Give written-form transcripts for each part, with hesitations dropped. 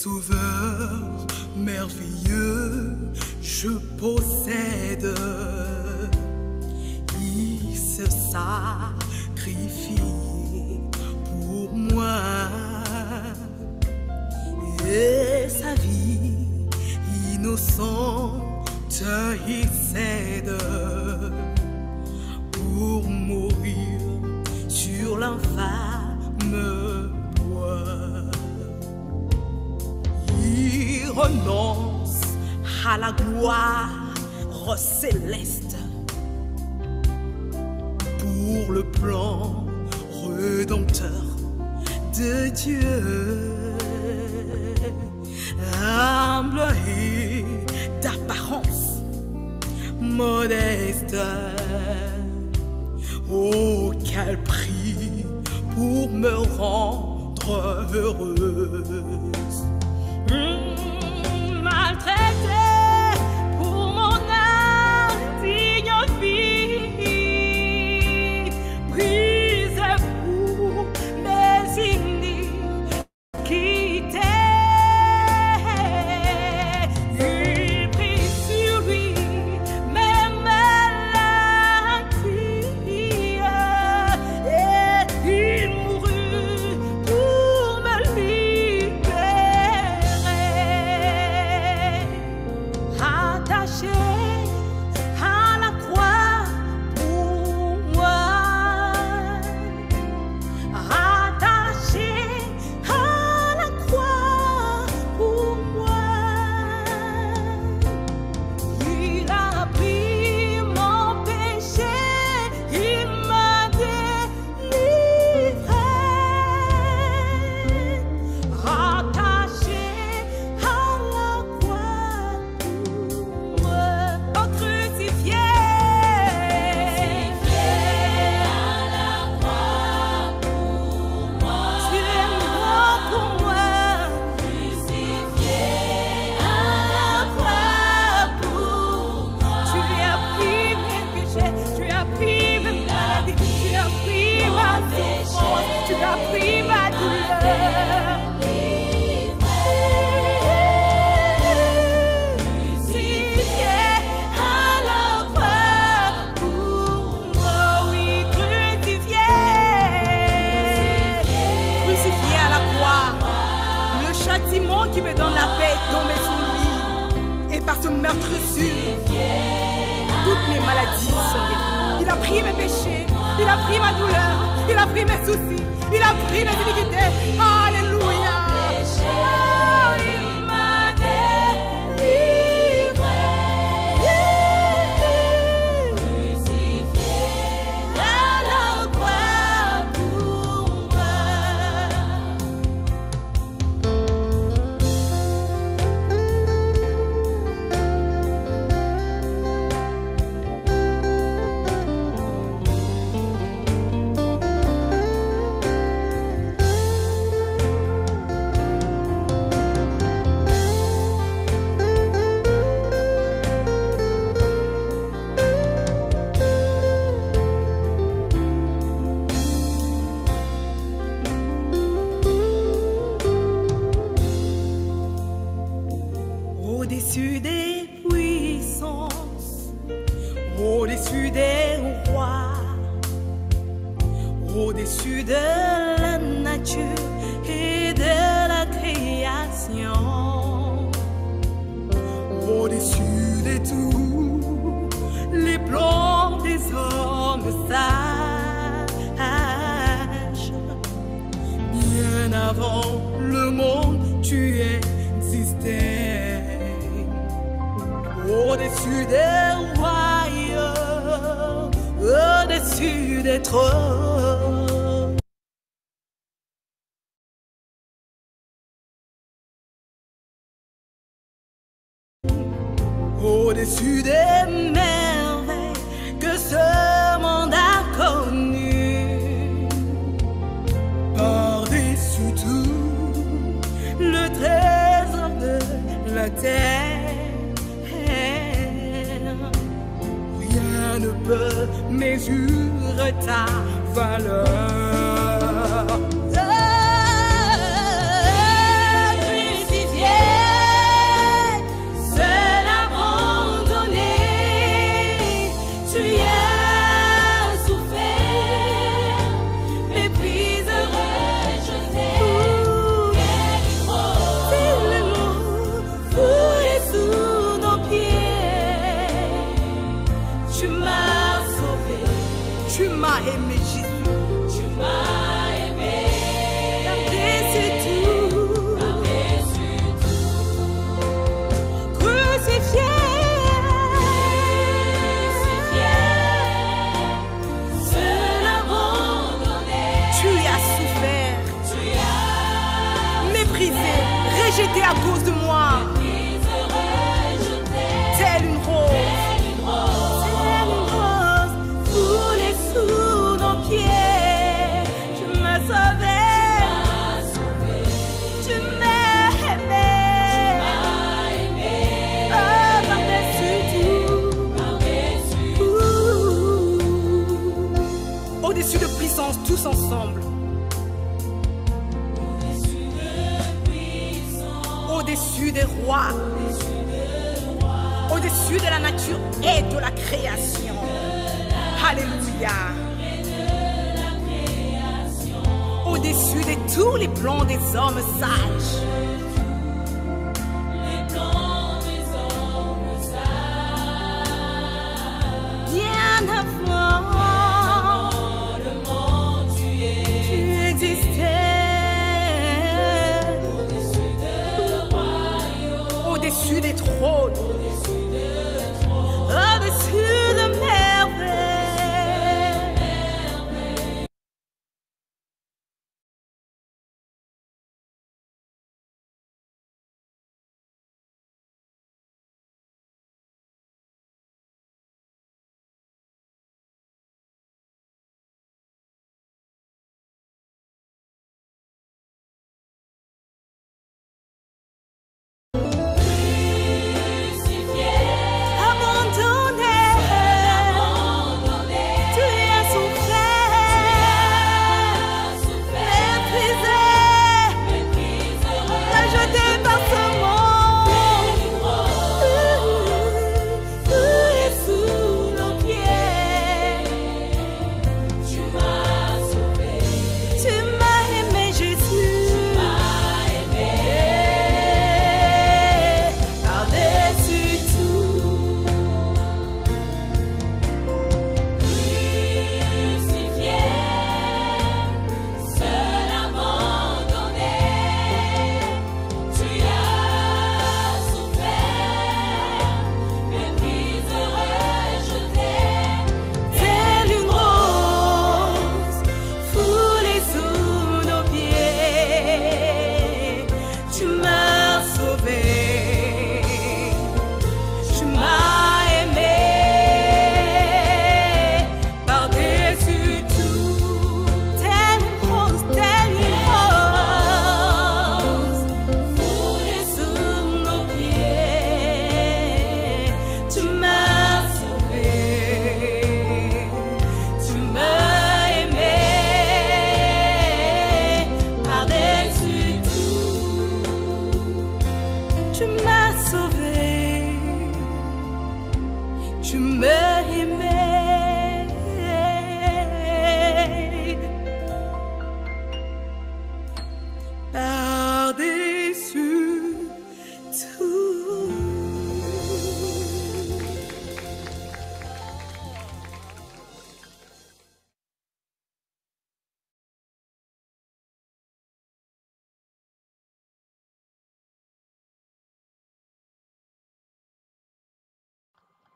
sauveur merveilleux je possède. Il se sacrifie pour moi et sa vie innocente il cède pour mourir sur l'infâme bois. Il renonce à la gloire céleste pour le plan rédempteur de Dieu. Humble et d'apparence modeste, oh quel prix pour me rendre heureuse. Maltraité pour mon indigne vie, brisé pour mes iniquités. Il prit sur lui mes maladies et il mourut pour me libérer. Attaché à la croix pour moi, attaché à la croix pour moi, il a pris mon péché, il m'a délivré. Attaché à la croix pour moi, oh crucifié à la croix pour moi, tu es mort pour moi, crucifié à la croix pour moi, tu as pris mes péchés, tu as pris mes maladies, tu as pris ma souffrance, tu as pris ma douleur. Crucifié à la croix pour moi, oui, crucifié. Crucifié à la croix, le châtiment qui me donne la paix est tombé sur lui. Et par ce meurtre sûr, toutes mes maladies sont guéries. Il a pris mes péchés, il a pris ma douleur, il a pris mes soucis, il a pris mes iniquités. Alléluia. Oh, il m'a délivré. Crucifié à la croix pour moi. Au-dessus des puissances, au-dessus des rois, au-dessus de la nature et de la création, au-dessus de tous les plans des hommes sages, bien avant le monde tu existais. Au-dessus des royaumes, au-dessus des trônes. Au-dessus des merveilles que ce monde a connues. Par-dessus tout le trésor de la terre. Rien ne peut mesurer ta valeur. Crucifié aimé, Jésus. Tu m'as aimé. Par-dessus tout. Par-dessus tout. Crucifié. Seul abandonné. Tu as souffert, Tu as méprisé, rejeté à cause de moi. pris rejeté. Telle une rose. Telle une rose. Telle une rose, foulée sous nos pieds. Tu m'as sauvé. Tu m'as aimé. Oh, par-dessus tout. Ouh. Au-dessus de puissance, tous ensemble. Au-dessus des rois. Au-dessus de la nature et de la création. Alléluia. Au-dessus de tous les plans des hommes sages. Bien avant, tu existais. Au-dessus des trônes. Au-dessus de merveilles. Abandonné, tu as souffert, méprisé, rejeté par ce monde. Foulé sous nos pieds. Tu m'as sauvé. Tu m'as aimé, Jésus. Par-dessus tout. Crucifié, seul abandonné, tu as souffert, méprisé, rejeté. Telle une rose, foulée sous nos pieds. Tu m'as sauvé. Tu m'as aimé. Par-dessus tout. Telle une rose, telle une rose, foulée sous nos pieds. Tu m'as sauvé. Tu m'as aimé. Par-dessus tout. Tu m'as sauvé. Tu m'as aimé. Par-dessus tout.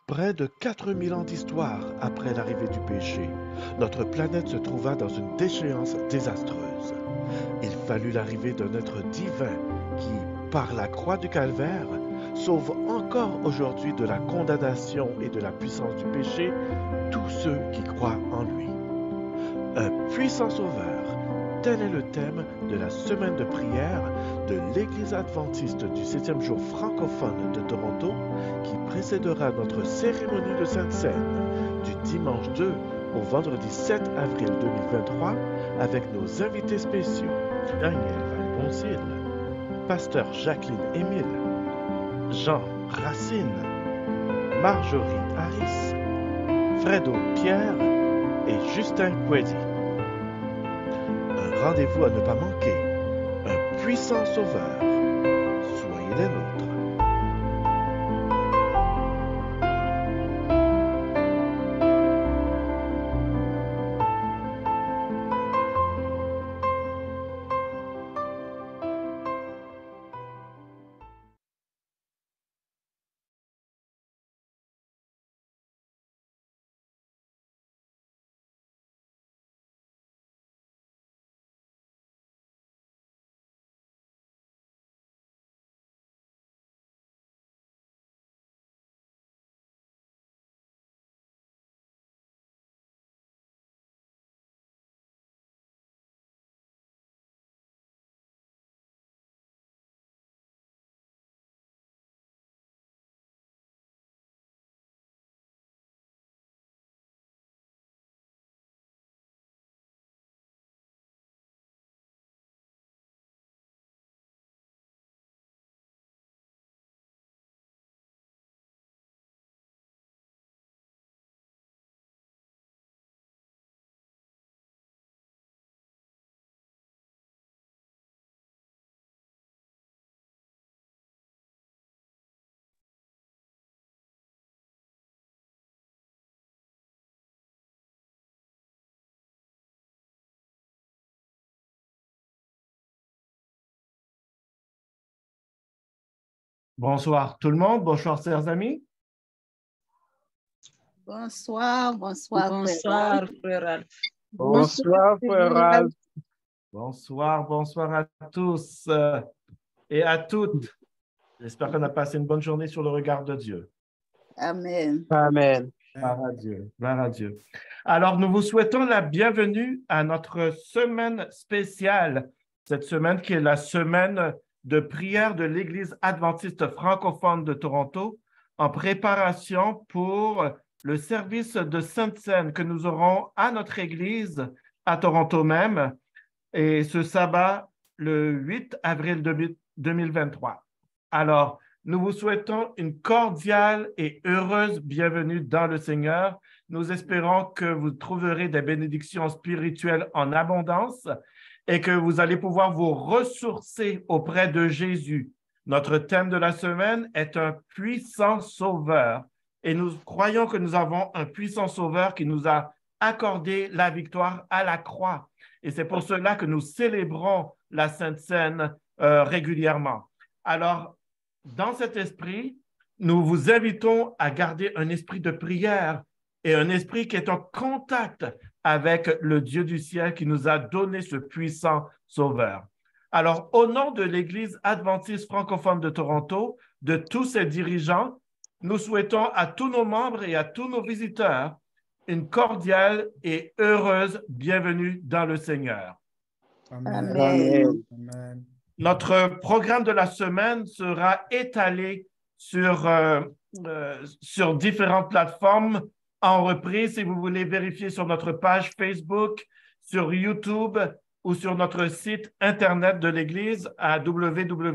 Près de 4000 ans d'histoire après l'arrivée du péché, notre planète se trouva dans une déchéance désastreuse. Il fallut l'arrivée d'un être divin qui, par la croix du calvaire, sauve encore aujourd'hui de la condamnation et de la puissance du péché tous ceux qui croient en lui. Un puissant sauveur, tel est le thème de la semaine de prière de l'Église adventiste du 7e jour francophone de Toronto qui précédera notre cérémonie de Sainte Seine du dimanche 2 au vendredi 7 avril 2023 avec nos invités spéciaux Daniel Valboncil, Pasteur Jacqueline Émile, Jean Racine, Marjorie Harris, Fredo Pierre et Justin Queddy. Un rendez-vous à ne pas manquer, un puissant sauveur. Soyez des nôtres. Bonsoir tout le monde, bonsoir chers amis. Bonsoir, bonsoir, Bonsoir, frère Ralph. Bonsoir, frère Ralph. Bonsoir, bonsoir à tous et à toutes. J'espère qu'on a passé une bonne journée sur le regard de Dieu. Amen. Amen. Gloire à Dieu, gloire à Dieu. Alors, nous vous souhaitons la bienvenue à notre semaine spéciale, cette semaine qui est la semaine de prière de l'Église adventiste francophone de Toronto, en préparation pour le service de Sainte-Seine que nous aurons à notre Église à Toronto même, et ce sabbat, le 8 avril 2023. Alors, nous vous souhaitons une cordiale et heureuse bienvenue dans le Seigneur. Nous espérons que vous trouverez des bénédictions spirituelles en abondance et que vous allez pouvoir vous ressourcer auprès de Jésus. Notre thème de la semaine est un puissant sauveur et nous croyons que nous avons un puissant sauveur qui nous a accordé la victoire à la croix. Et c'est pour cela que nous célébrons la Sainte Seine régulièrement. Alors, dans cet esprit, nous vous invitons à garder un esprit de prière et un esprit qui est en contact avec le Dieu du ciel qui nous a donné ce puissant sauveur. Alors, au nom de l'Église adventiste francophone de Toronto, de tous ses dirigeants, nous souhaitons à tous nos membres et à tous nos visiteurs une cordiale et heureuse bienvenue dans le Seigneur. Amen. Amen. Notre programme de la semaine sera étalé sur différentes plateformes en reprise. Si vous voulez vérifier sur notre page Facebook, sur YouTube ou sur notre site Internet de l'Église à www.eaft.ca,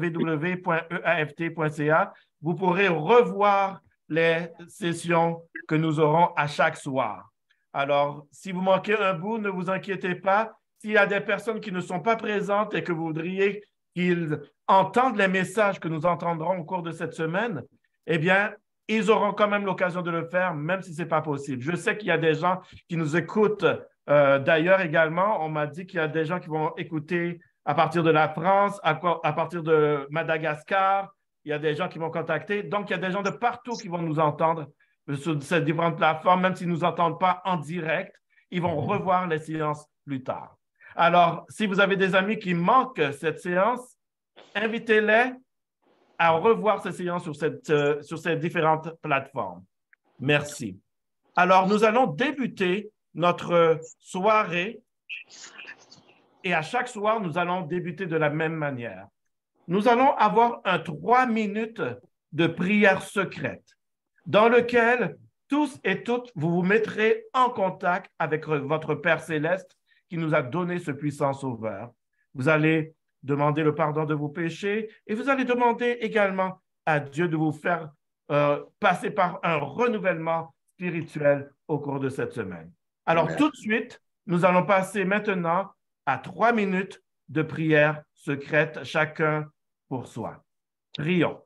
vous pourrez revoir les sessions que nous aurons à chaque soir. Alors, si vous manquez un bout, ne vous inquiétez pas. S'il y a des personnes qui ne sont pas présentes et que vous voudriez qu'ils entendent les messages que nous entendrons au cours de cette semaine, eh bien, ils auront quand même l'occasion de le faire, même si ce n'est pas possible. Je sais qu'il y a des gens qui nous écoutent d'ailleurs également. On m'a dit qu'il y a des gens qui vont écouter à partir de la France, à partir de Madagascar. Il y a des gens qui vont contacter. Donc, il y a des gens de partout qui vont nous entendre sur ces différentes plateformes, même s'ils ne nous entendent pas en direct. Ils vont revoir les séances plus tard. Alors, si vous avez des amis qui manquent cette séance, invitez-les à revoir ces séances sur ces différentes plateformes. Merci. Alors, nous allons débuter notre soirée et à chaque soir, nous allons débuter de la même manière. Nous allons avoir un 3 minutes de prière secrète dans lequel tous et toutes, vous vous mettrez en contact avec votre Père céleste qui nous a donné ce puissant sauveur. Vous allez demander le pardon de vos péchés et vous allez demander également à Dieu de vous faire passer par un renouvellement spirituel au cours de cette semaine. Alors, tout de suite, nous allons passer maintenant à 3 minutes de prière secrète, chacun pour soi. Prions.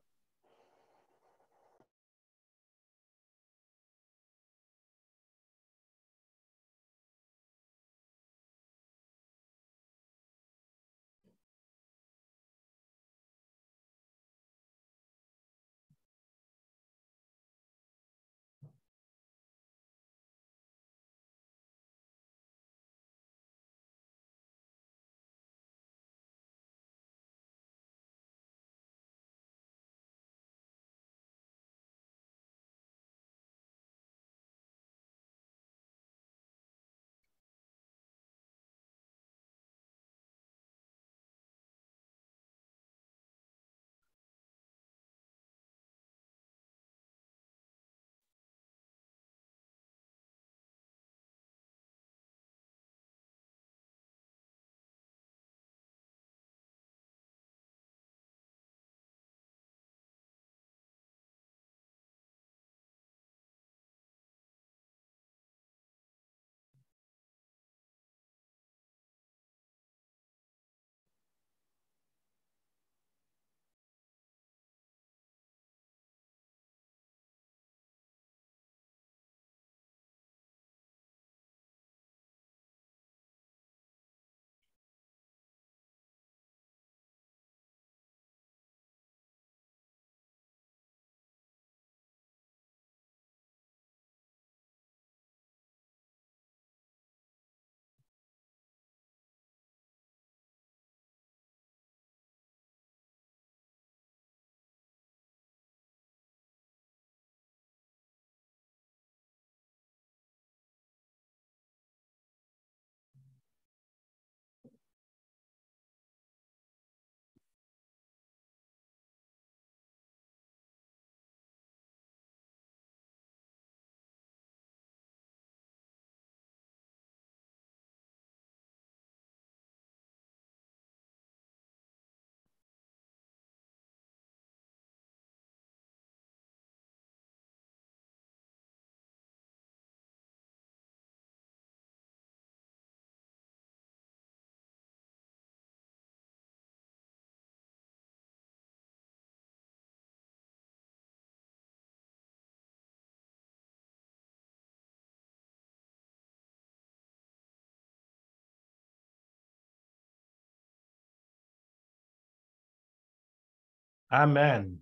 Amen.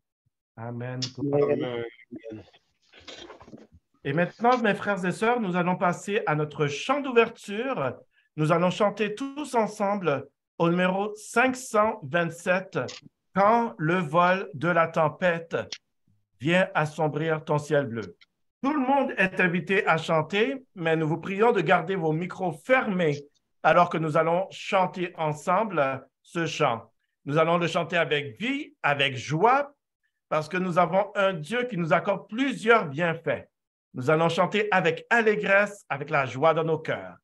Amen. Amen. Et maintenant, mes frères et sœurs, nous allons passer à notre chant d'ouverture. Nous allons chanter tous ensemble au numéro 527, « Quand le vol de la tempête vient assombrir ton ciel bleu ». Tout le monde est invité à chanter, mais nous vous prions de garder vos micros fermés alors que nous allons chanter ensemble ce chant. Nous allons le chanter avec vie, avec joie, parce que nous avons un Dieu qui nous accorde plusieurs bienfaits. Nous allons chanter avec allégresse, avec la joie dans nos cœurs.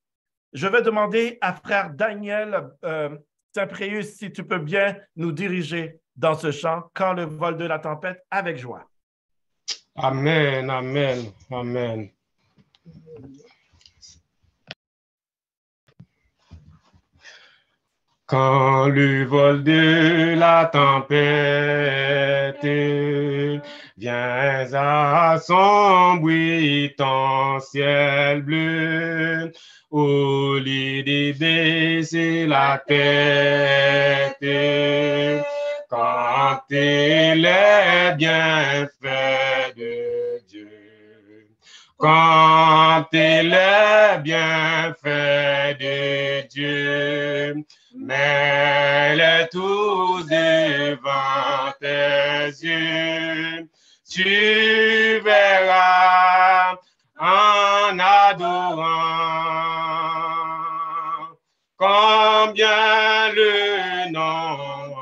Je vais demander à frère Daniel Saint-Préus si tu peux bien nous diriger dans ce chant « Quand le vol de la tempête » avec joie. Amen, amen, amen. Quand le vol de la tempête vient assombrir ton ciel bleu, au lieu de baisser la tête, quand les bienfaits de Dieu, quand les bienfaits de Dieu, mets-les tous devant tes yeux, tu verras en adorant combien le nom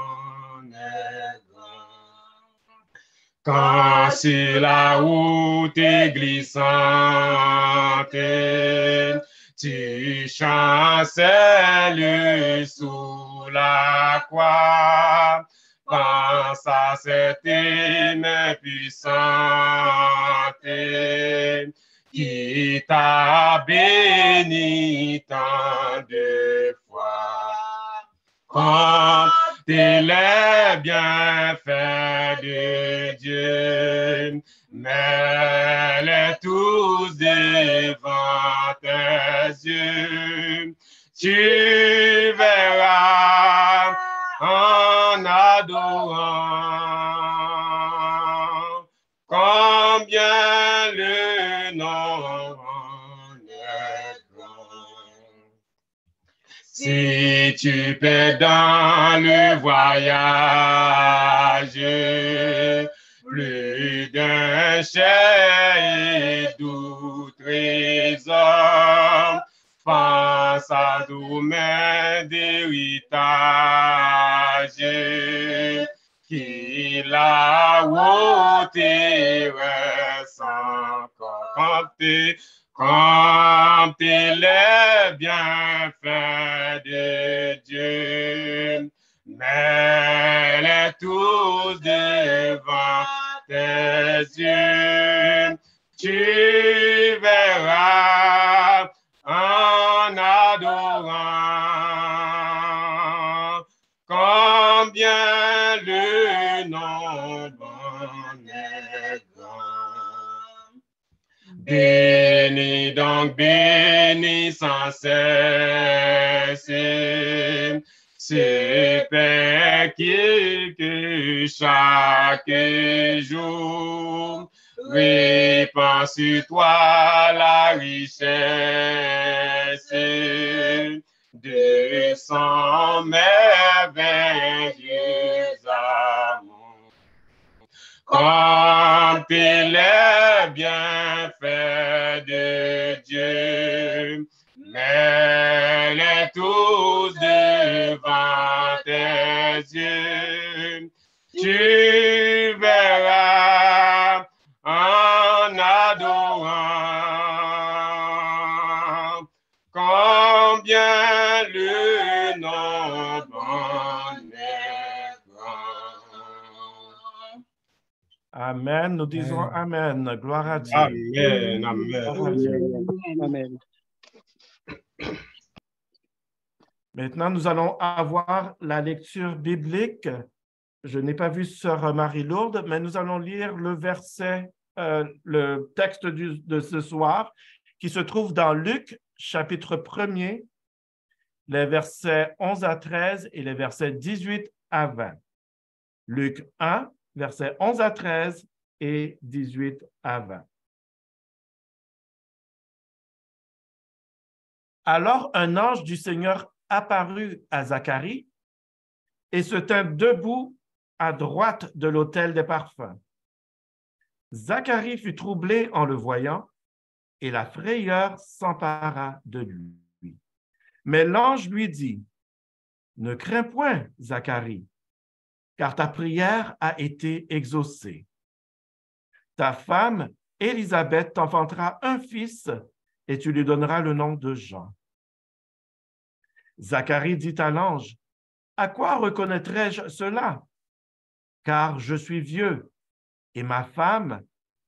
est grand. Quand sur la route est glissante, tu chancelles sous la croix, pense à cette main puissante qui t'a béni tant de fois. Comptez les bienfaits de Dieu, mets-les tous devant tes yeux, tu verras en adorant combien le nom est grand. Si tu paies dans le voyage plus d'un cher et doux trésor, pense à tous mes héritages qui là-haut t'iraient sans compter. Comptez les bienfaits de Dieu, mets-les tous devant tes yeux, tu verras en adorant combien le nom est grand. Bénis donc, bénis sans cesse ce Père qui que chaque jour répand sur toi la richesse de son merveilleux amour. Comptez les bienfaits de Dieu, mets-les tous devant tes yeux, tu verras en adorant combien le nom est grand. Amen. Nous disons Amen. Gloire à Dieu. Amen, amen. Amen. Maintenant, nous allons avoir la lecture biblique. Je n'ai pas vu Sœur Marie-Lourdes, mais nous allons lire le verset, le texte de ce soir, qui se trouve dans Luc, chapitre 1er, les versets 11 à 13 et les versets 18 à 20. Luc 1, versets 11 à 13 et 18 à 20. Alors un ange du Seigneur apparut à Zacharie et se tint debout à droite de l'autel des parfums. Zacharie fut troublé en le voyant, et la frayeur s'empara de lui. Mais l'ange lui dit, « Ne crains point, Zacharie, car ta prière a été exaucée. Ta femme, Élisabeth, t'enfantera un fils, et tu lui donneras le nom de Jean. » Zacharie dit à l'ange, « À quoi reconnaîtrai-je cela? Car je suis vieux, et ma femme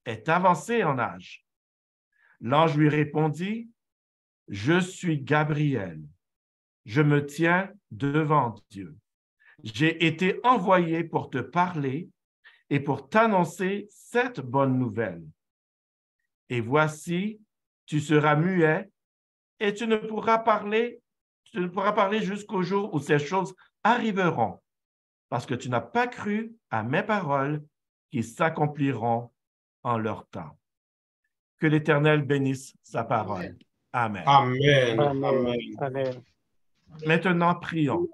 est avancée en âge. » L'ange lui répondit, « Je suis Gabriel. Je me tiens devant Dieu. J'ai été envoyé pour te parler et pour t'annoncer cette bonne nouvelle. Et voici, tu seras muet et tu ne pourras parler jusqu'au jour où ces choses arriveront, parce que tu n'as pas cru à mes paroles qui s'accompliront en leur temps. » Que l'Éternel bénisse sa parole. Amen. Amen. Amen. Amen. Amen. Maintenant, prions.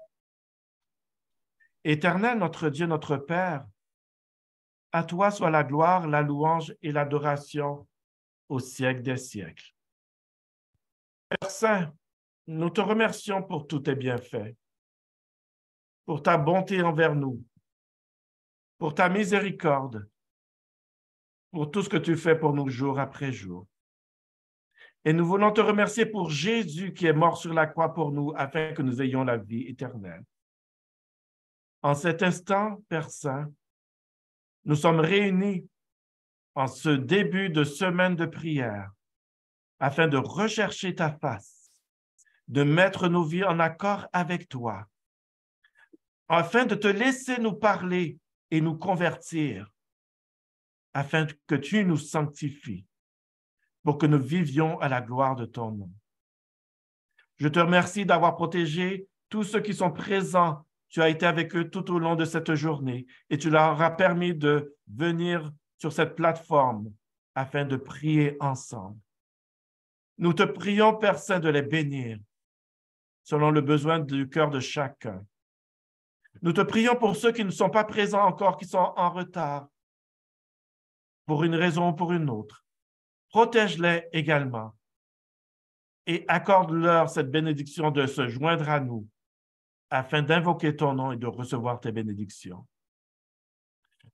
Éternel, notre Dieu, notre Père, à toi soit la gloire, la louange et l'adoration au siècle des siècles. Père Saint, nous te remercions pour tous tes bienfaits, pour ta bonté envers nous, pour ta miséricorde, pour tout ce que tu fais pour nous jour après jour. Et nous voulons te remercier pour Jésus qui est mort sur la croix pour nous afin que nous ayons la vie éternelle. En cet instant, Père Saint, nous sommes réunis en ce début de semaine de prière afin de rechercher ta face, de mettre nos vies en accord avec toi, afin de te laisser nous parler et nous convertir, afin que tu nous sanctifies, pour que nous vivions à la gloire de ton nom. Je te remercie d'avoir protégé tous ceux qui sont présents. Tu as été avec eux tout au long de cette journée et tu leur as permis de venir sur cette plateforme afin de prier ensemble. Nous te prions, Père Saint, de les bénir selon le besoin du cœur de chacun. Nous te prions pour ceux qui ne sont pas présents encore, qui sont en retard, pour une raison ou pour une autre. Protège-les également et accorde-leur cette bénédiction de se joindre à nous afin d'invoquer ton nom et de recevoir tes bénédictions.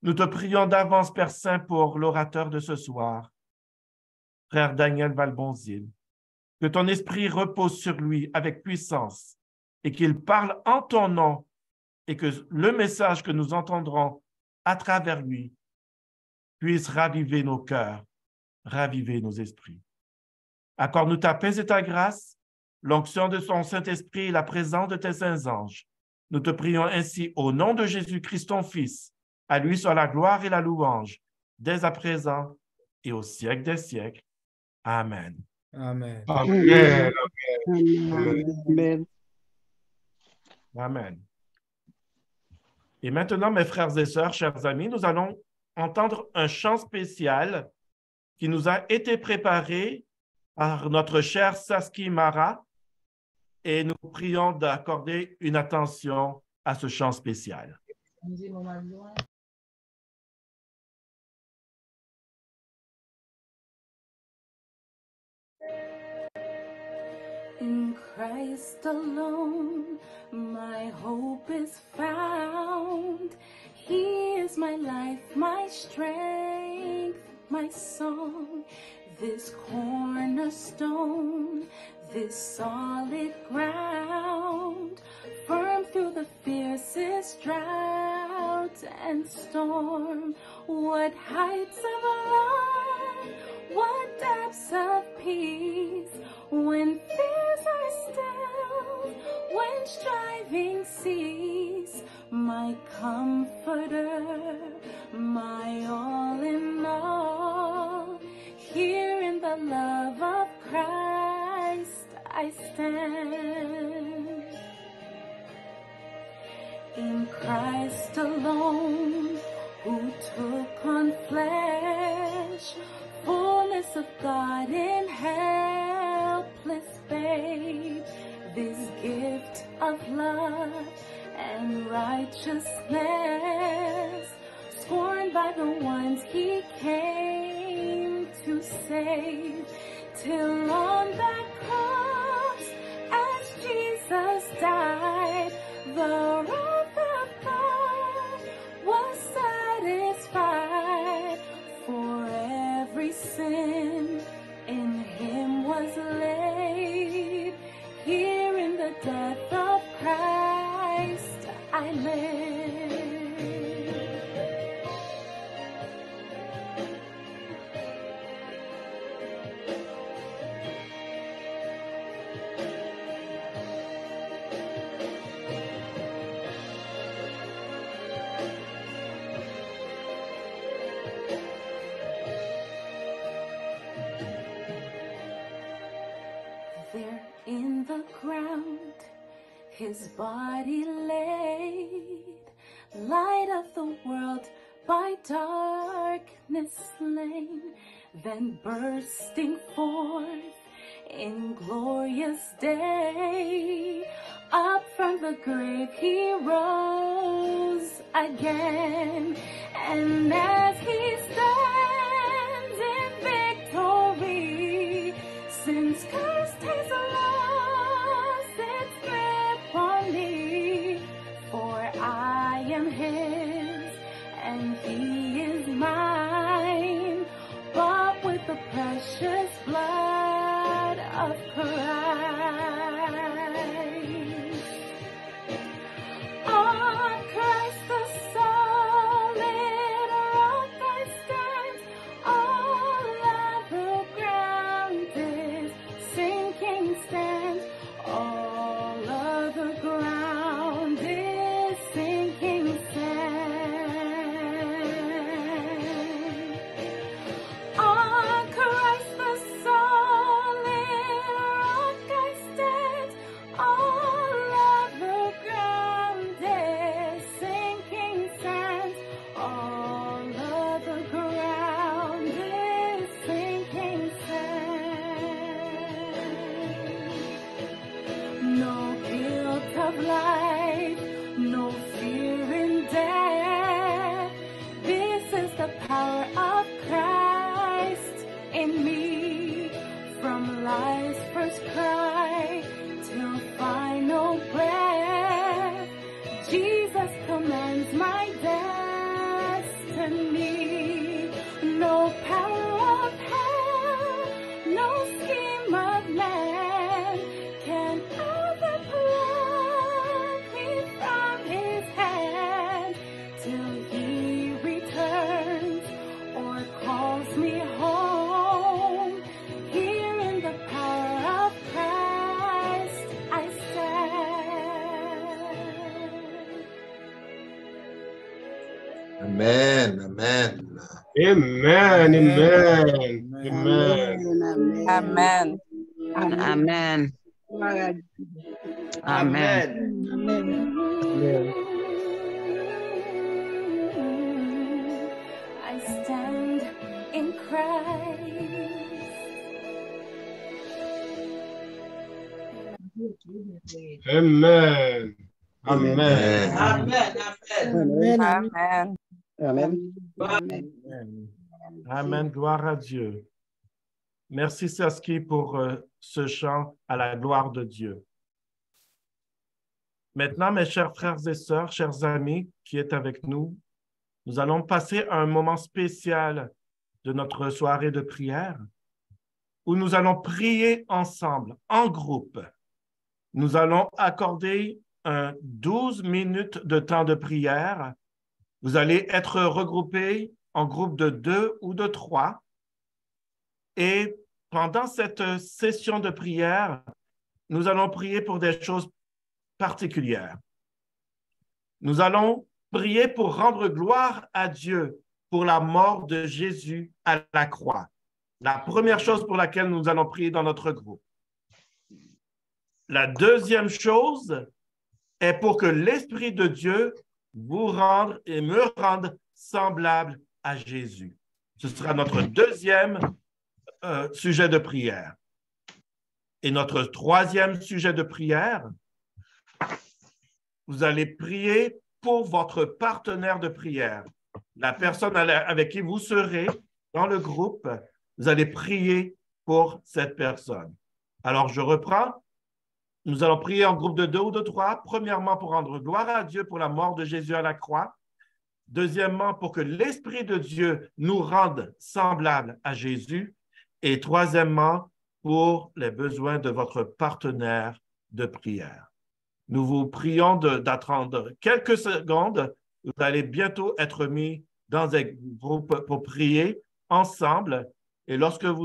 Nous te prions d'avance, Père Saint, pour l'orateur de ce soir, Frère Daniel Valbonzil, que ton esprit repose sur lui avec puissance et qu'il parle en ton nom et que le message que nous entendrons à travers lui puisse raviver nos cœurs, raviver nos esprits. Accorde-nous ta paix et ta grâce, l'onction de ton Saint-Esprit et la présence de tes saints anges. Nous te prions ainsi au nom de Jésus-Christ, ton Fils. À lui soit la gloire et la louange, dès à présent et au siècle des siècles. Amen. Amen. Amen. Amen. Amen. Et maintenant, mes frères et sœurs, chers amis, nous allons entendre un chant spécial qui nous a été préparé par notre chère Saski Mara et nous prions d'accorder une attention à ce chant spécial. In Christ alone, my hope is found. He is my life, my strength, my song. This cornerstone, this solid ground, firm through the fiercest drought and storm. What heights of love, what depths of peace, when fears are stilled, when striving cease, my comforter, my all in all. Here in the love of Christ I stand. In Christ alone, who took on flesh, fullness of God in helpless babe, this gift of love and righteousness, scorned by the ones he came to save, till on that cross, as Jesus died, the wrath of God was satisfied. For every sin in him was laid. Here in the death of Christ I live. There in the ground his body laid, light of the world by darkness slain, then bursting forth in glorious day, up from the grave he rose again, and as he stands in victory, since Christ has lost its grip on me, for I am his and he is mine, bought with the precious blood of Christ. On Christ the solid rock I stand, all other ground is sinking sand, all other ground is sinking sand. On Christ the solid rock I stand, all other ground is sinking sand, all other ground is sinking sand. No guilt of life, no fear in death, this is the power of Christ in me, from life's first cry till final breath, Jesus commands my destiny. No power of hell, no scheme of man can ever pluck me from his hand, till he returns or calls me home. Here in the power of Christ I stand. Amen. Amen. Amen. Amen. Amen. Amen. Amen. Amen. I stand in Christ. Amen. Amen. Amen. Amen. Amen. Amen. Amen. Gloire à Dieu. Merci Saskia pour ce chant à la gloire de Dieu. Maintenant, mes chers frères et sœurs, chers amis qui êtes avec nous, nous allons passer un moment spécial de notre soirée de prière où nous allons prier ensemble, en groupe. Nous allons accorder 12 minutes de temps de prière. Vous allez être regroupés en groupe de 2 ou de 3. Et pendant cette session de prière, nous allons prier pour des choses particulières. Nous allons prier pour rendre gloire à Dieu pour la mort de Jésus à la croix. La première chose pour laquelle nous allons prier dans notre groupe. La deuxième chose est pour que l'Esprit de Dieu vous rendre et me rendre semblable à Jésus. Ce sera notre deuxième sujet de prière. Et notre troisième sujet de prière, vous allez prier pour votre partenaire de prière. La personne avec qui vous serez dans le groupe, vous allez prier pour cette personne. Alors, je reprends. Nous allons prier en groupe de 2 ou de 3. Premièrement, pour rendre gloire à Dieu pour la mort de Jésus à la croix. Deuxièmement, pour que l'Esprit de Dieu nous rende semblables à Jésus. Et troisièmement, pour les besoins de votre partenaire de prière. Nous vous prions d'attendre quelques secondes. Vous allez bientôt être mis dans un groupe pour prier ensemble. Et lorsque le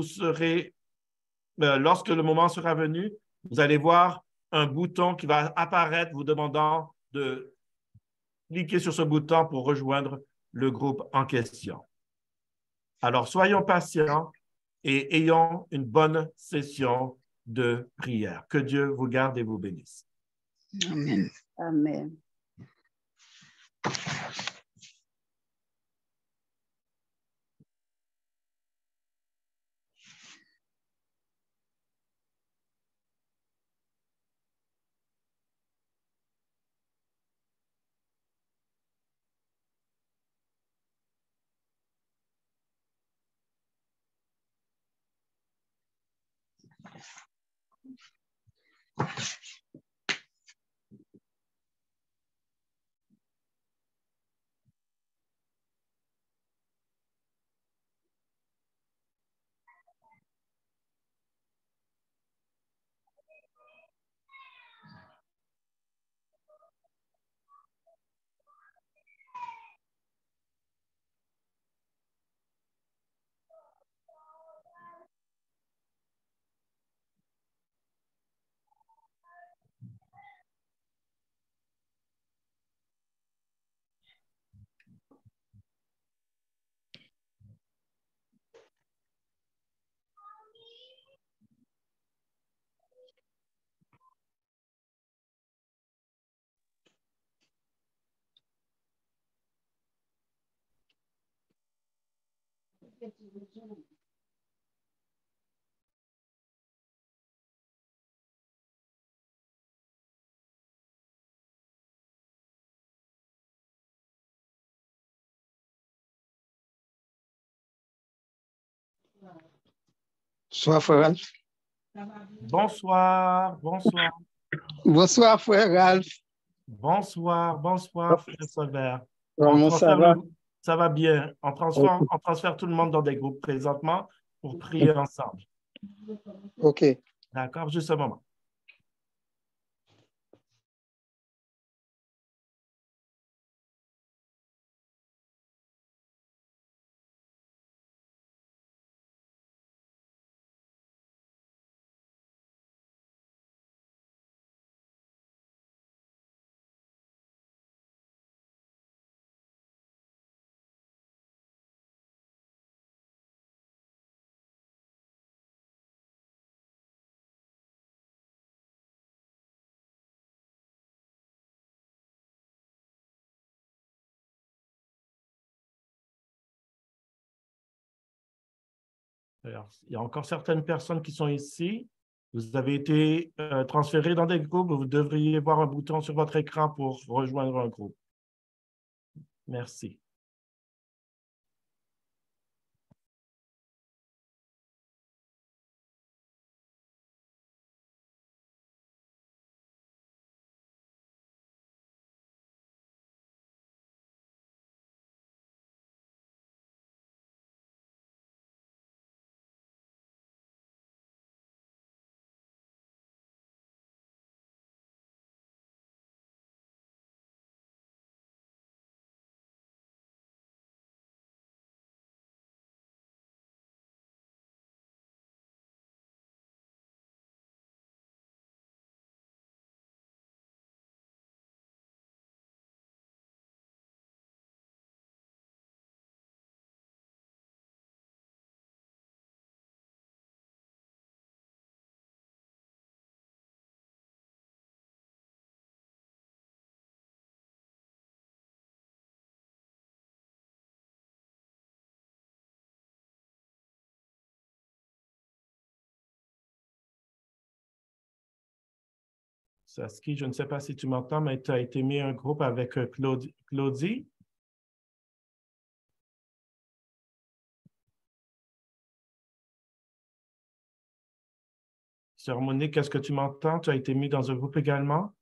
moment sera venu, vous allez voir un bouton qui va apparaître vous demandant de cliquer sur ce bouton pour rejoindre le groupe en question. Alors, soyons patients et ayons une bonne session de prière. Que Dieu vous garde et vous bénisse. Amen. Amen. Bonsoir, frère Ralph. Bonsoir, bonsoir. Bonsoir, frère Ralph. Bonsoir, bonsoir, frère Solbert. Comment ça va? Ça va bien. On transfère tout le monde dans des groupes présentement pour prier ensemble. OK. D'accord, juste un moment. Alors, il y a encore certaines personnes qui sont ici. Vous avez été transférés dans des groupes. Vous devriez voir un bouton sur votre écran pour rejoindre un groupe. Merci. Saskia, je ne sais pas si tu m'entends, mais tu as été mis un groupe avec Claudie. Sœur Monique, est-ce que tu m'entends? Tu as été mis dans un groupe également?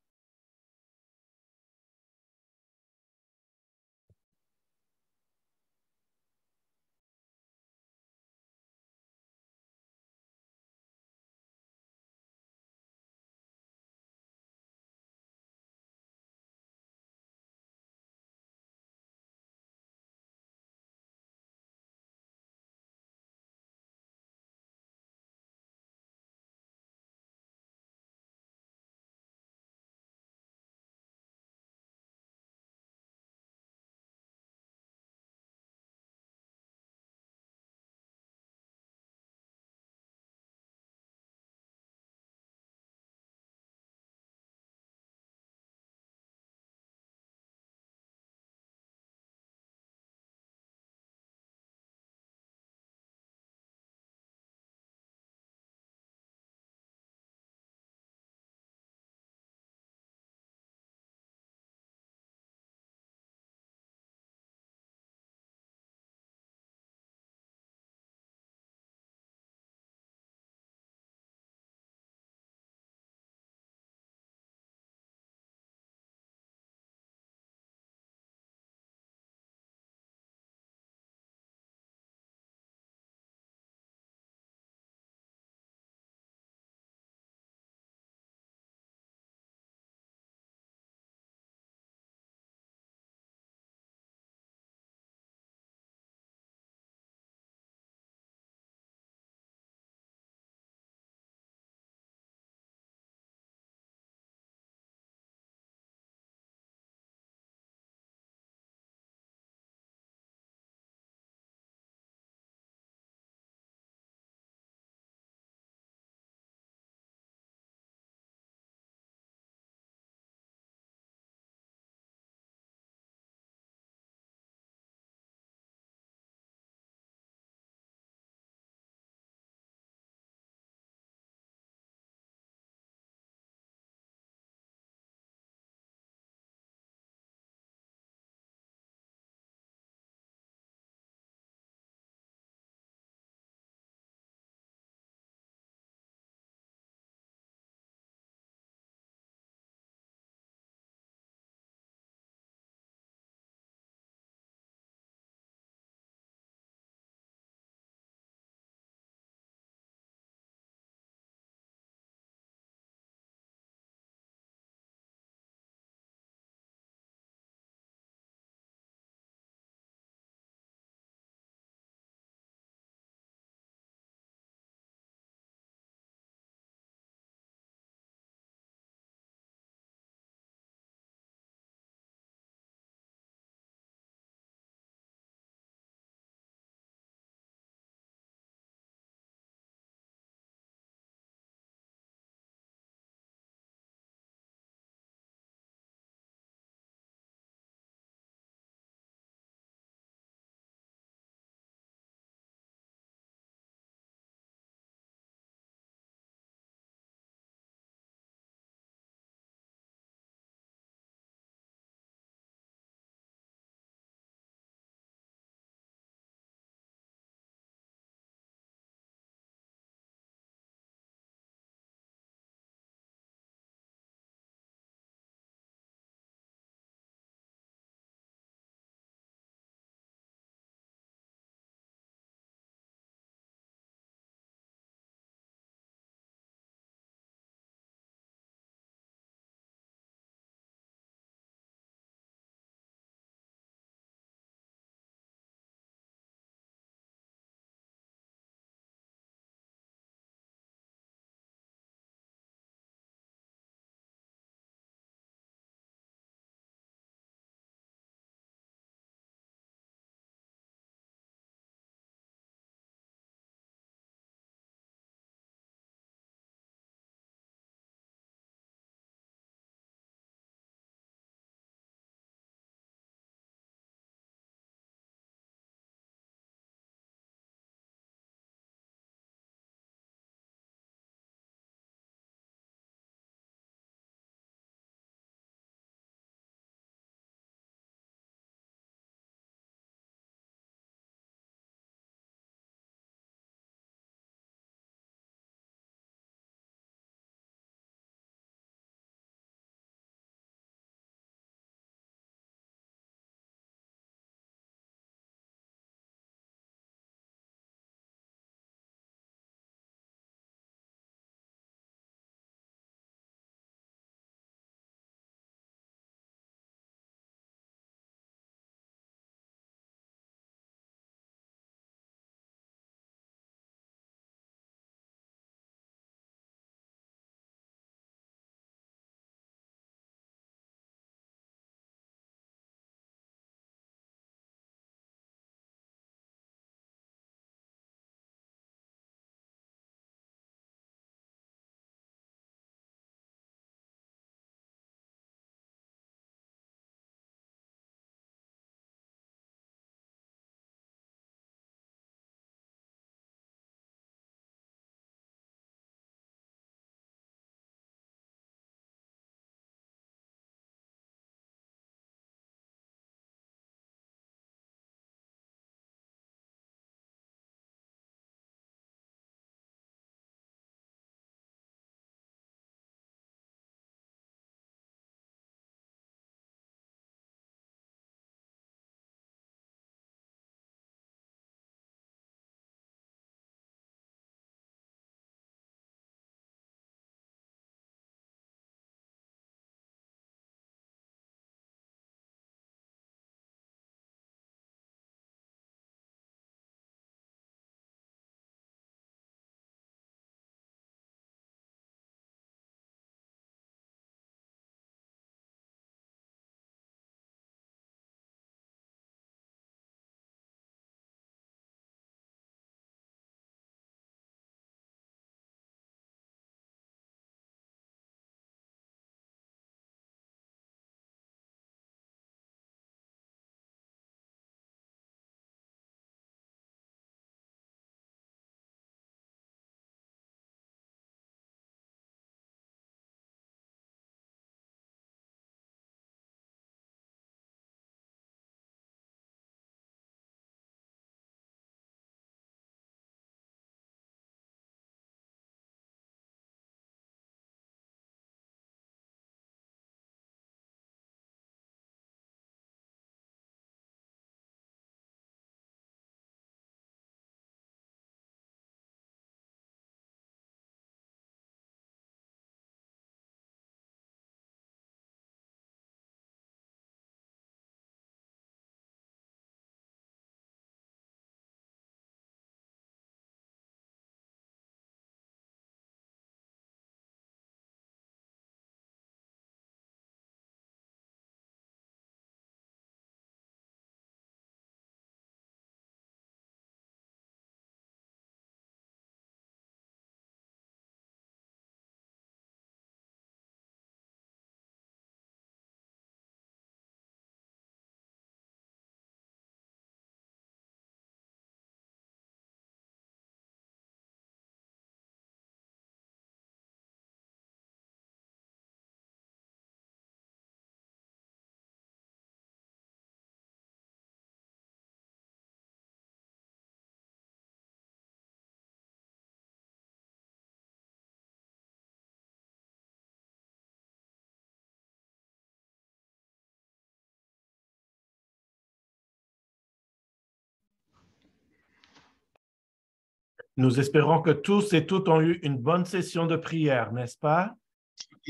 Nous espérons que tous et toutes ont eu une bonne session de prière, n'est-ce pas?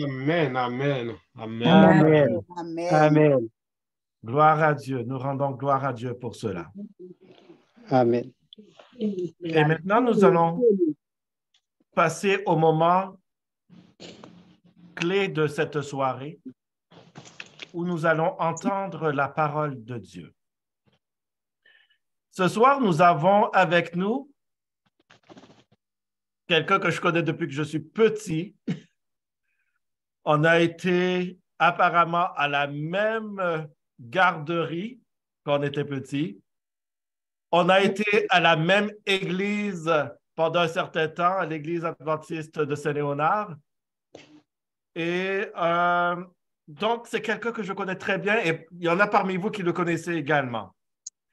Amen, amen, amen. Amen. Amen. Amen. Gloire à Dieu. Nous rendons gloire à Dieu pour cela. Amen. Et maintenant, nous allons passer au moment clé de cette soirée où nous allons entendre la parole de Dieu. Ce soir, nous avons avec nous quelqu'un que je connais depuis que je suis petit. On a été apparemment à la même garderie quand on était petit. On a été à la même église pendant un certain temps, à l'église adventiste de Saint-Léonard. Et donc, c'est quelqu'un que je connais très bien et il y en a parmi vous qui le connaissez également.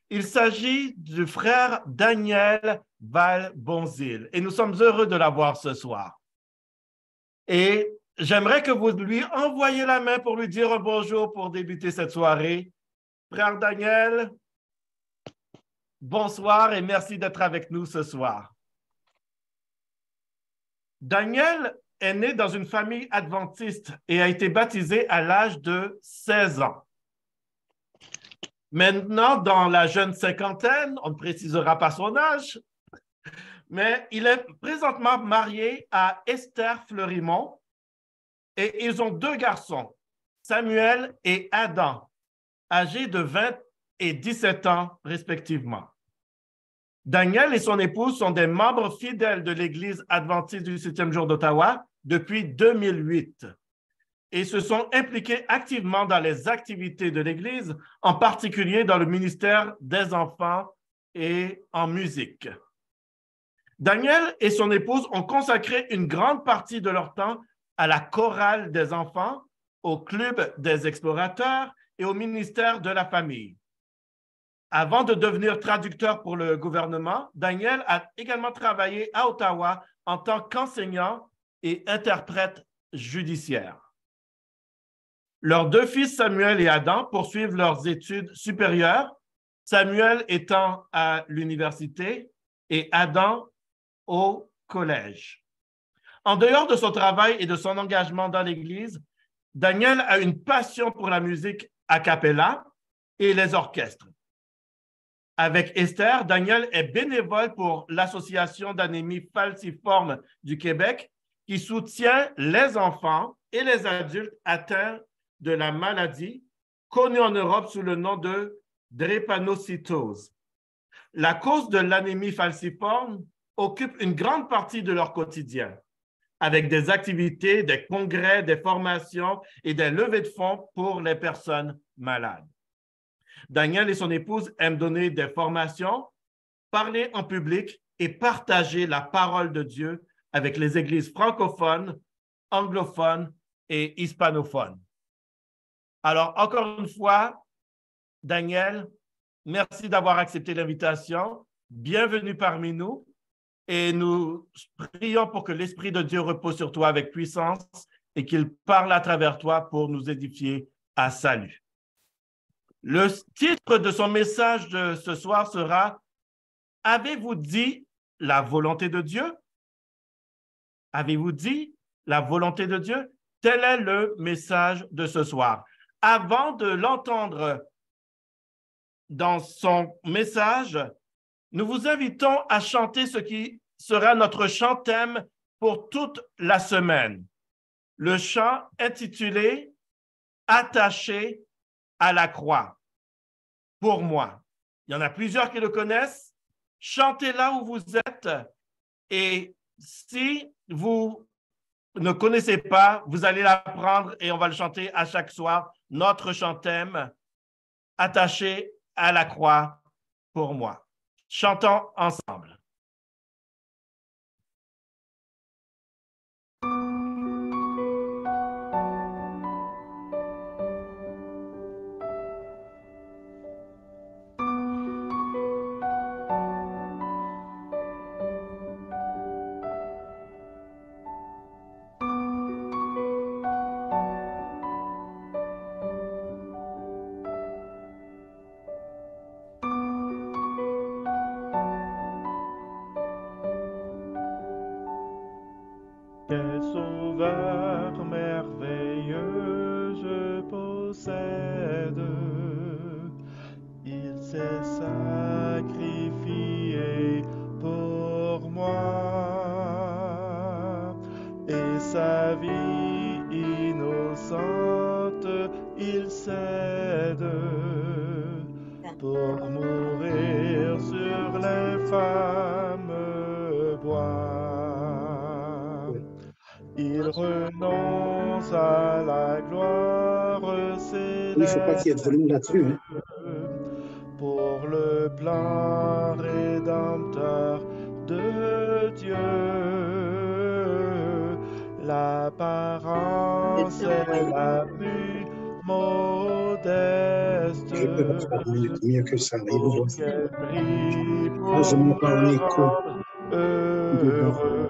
Il s'agit du frère Daniel Val-Bonzil et nous sommes heureux de l'avoir ce soir. Et j'aimerais que vous lui envoyiez la main pour lui dire un bonjour pour débuter cette soirée. Frère Daniel, bonsoir et merci d'être avec nous ce soir. Daniel est né dans une famille adventiste et a été baptisé à l'âge de 16 ans. Maintenant, dans la jeune cinquantaine, on ne précisera pas son âge, mais il est présentement marié à Esther Fleurimont et ils ont 2 garçons, Samuel et Adam, âgés de 20 et 17 ans respectivement. Daniel et son épouse sont des membres fidèles de l'Église adventiste du 7e jour d'Ottawa depuis 2008 et se sont impliqués activement dans les activités de l'Église, en particulier dans le ministère des enfants et en musique. Daniel et son épouse ont consacré une grande partie de leur temps à la chorale des enfants, au club des explorateurs et au ministère de la famille. Avant de devenir traducteur pour le gouvernement, Daniel a également travaillé à Ottawa en tant qu'enseignant et interprète judiciaire. Leurs 2 fils, Samuel et Adam, poursuivent leurs études supérieures, Samuel étant à l'université et Adam au collège. En dehors de son travail et de son engagement dans l'Église, Daniel a une passion pour la musique a cappella et les orchestres. Avec Esther, Daniel est bénévole pour l'Association d'anémie falciforme du Québec qui soutient les enfants et les adultes atteints de la maladie connue en Europe sous le nom de drépanocytose. La cause de l'anémie falciforme occupe une grande partie de leur quotidien, avec des activités, des congrès, des formations et des levées de fonds pour les personnes malades. Daniel et son épouse aiment donner des formations, parler en public et partager la parole de Dieu avec les églises francophones, anglophones et hispanophones. Alors, encore une fois, Daniel, merci d'avoir accepté l'invitation. Bienvenue parmi nous et nous prions pour que l'Esprit de Dieu repose sur toi avec puissance et qu'il parle à travers toi pour nous édifier à salut. Le titre de son message de ce soir sera « Avez-vous dit la volonté de Dieu? » Avez-vous dit la volonté de Dieu? Tel est le message de ce soir. Avant de l'entendre dans son message, nous vous invitons à chanter ce qui sera notre chant thème pour toute la semaine. Le chant intitulé « Attaché à la croix » pour moi. Il y en a plusieurs qui le connaissent. Chantez là où vous êtes et si vous ne connaissez pas, vous allez l'apprendre et on va le chanter à chaque soir. Notre chant thème « Attaché à la croix pour moi ». Chantons ensemble. Quel sauveur merveilleux je possède. Il s'est sacrifié pour moi. Et sa vie innocente, il cède pour mourir sur l'infâme bois. Il renonce à la gloire céleste. Il ne faut pas qu'il y ait de volume là-dessus. Hein. Pour le plan rédempteur de Dieu. L'apparence est la plus modeste. Je peux pas mieux que ça. Pour qu'elle brille pour je m'en parle en me écho. rendre heureux.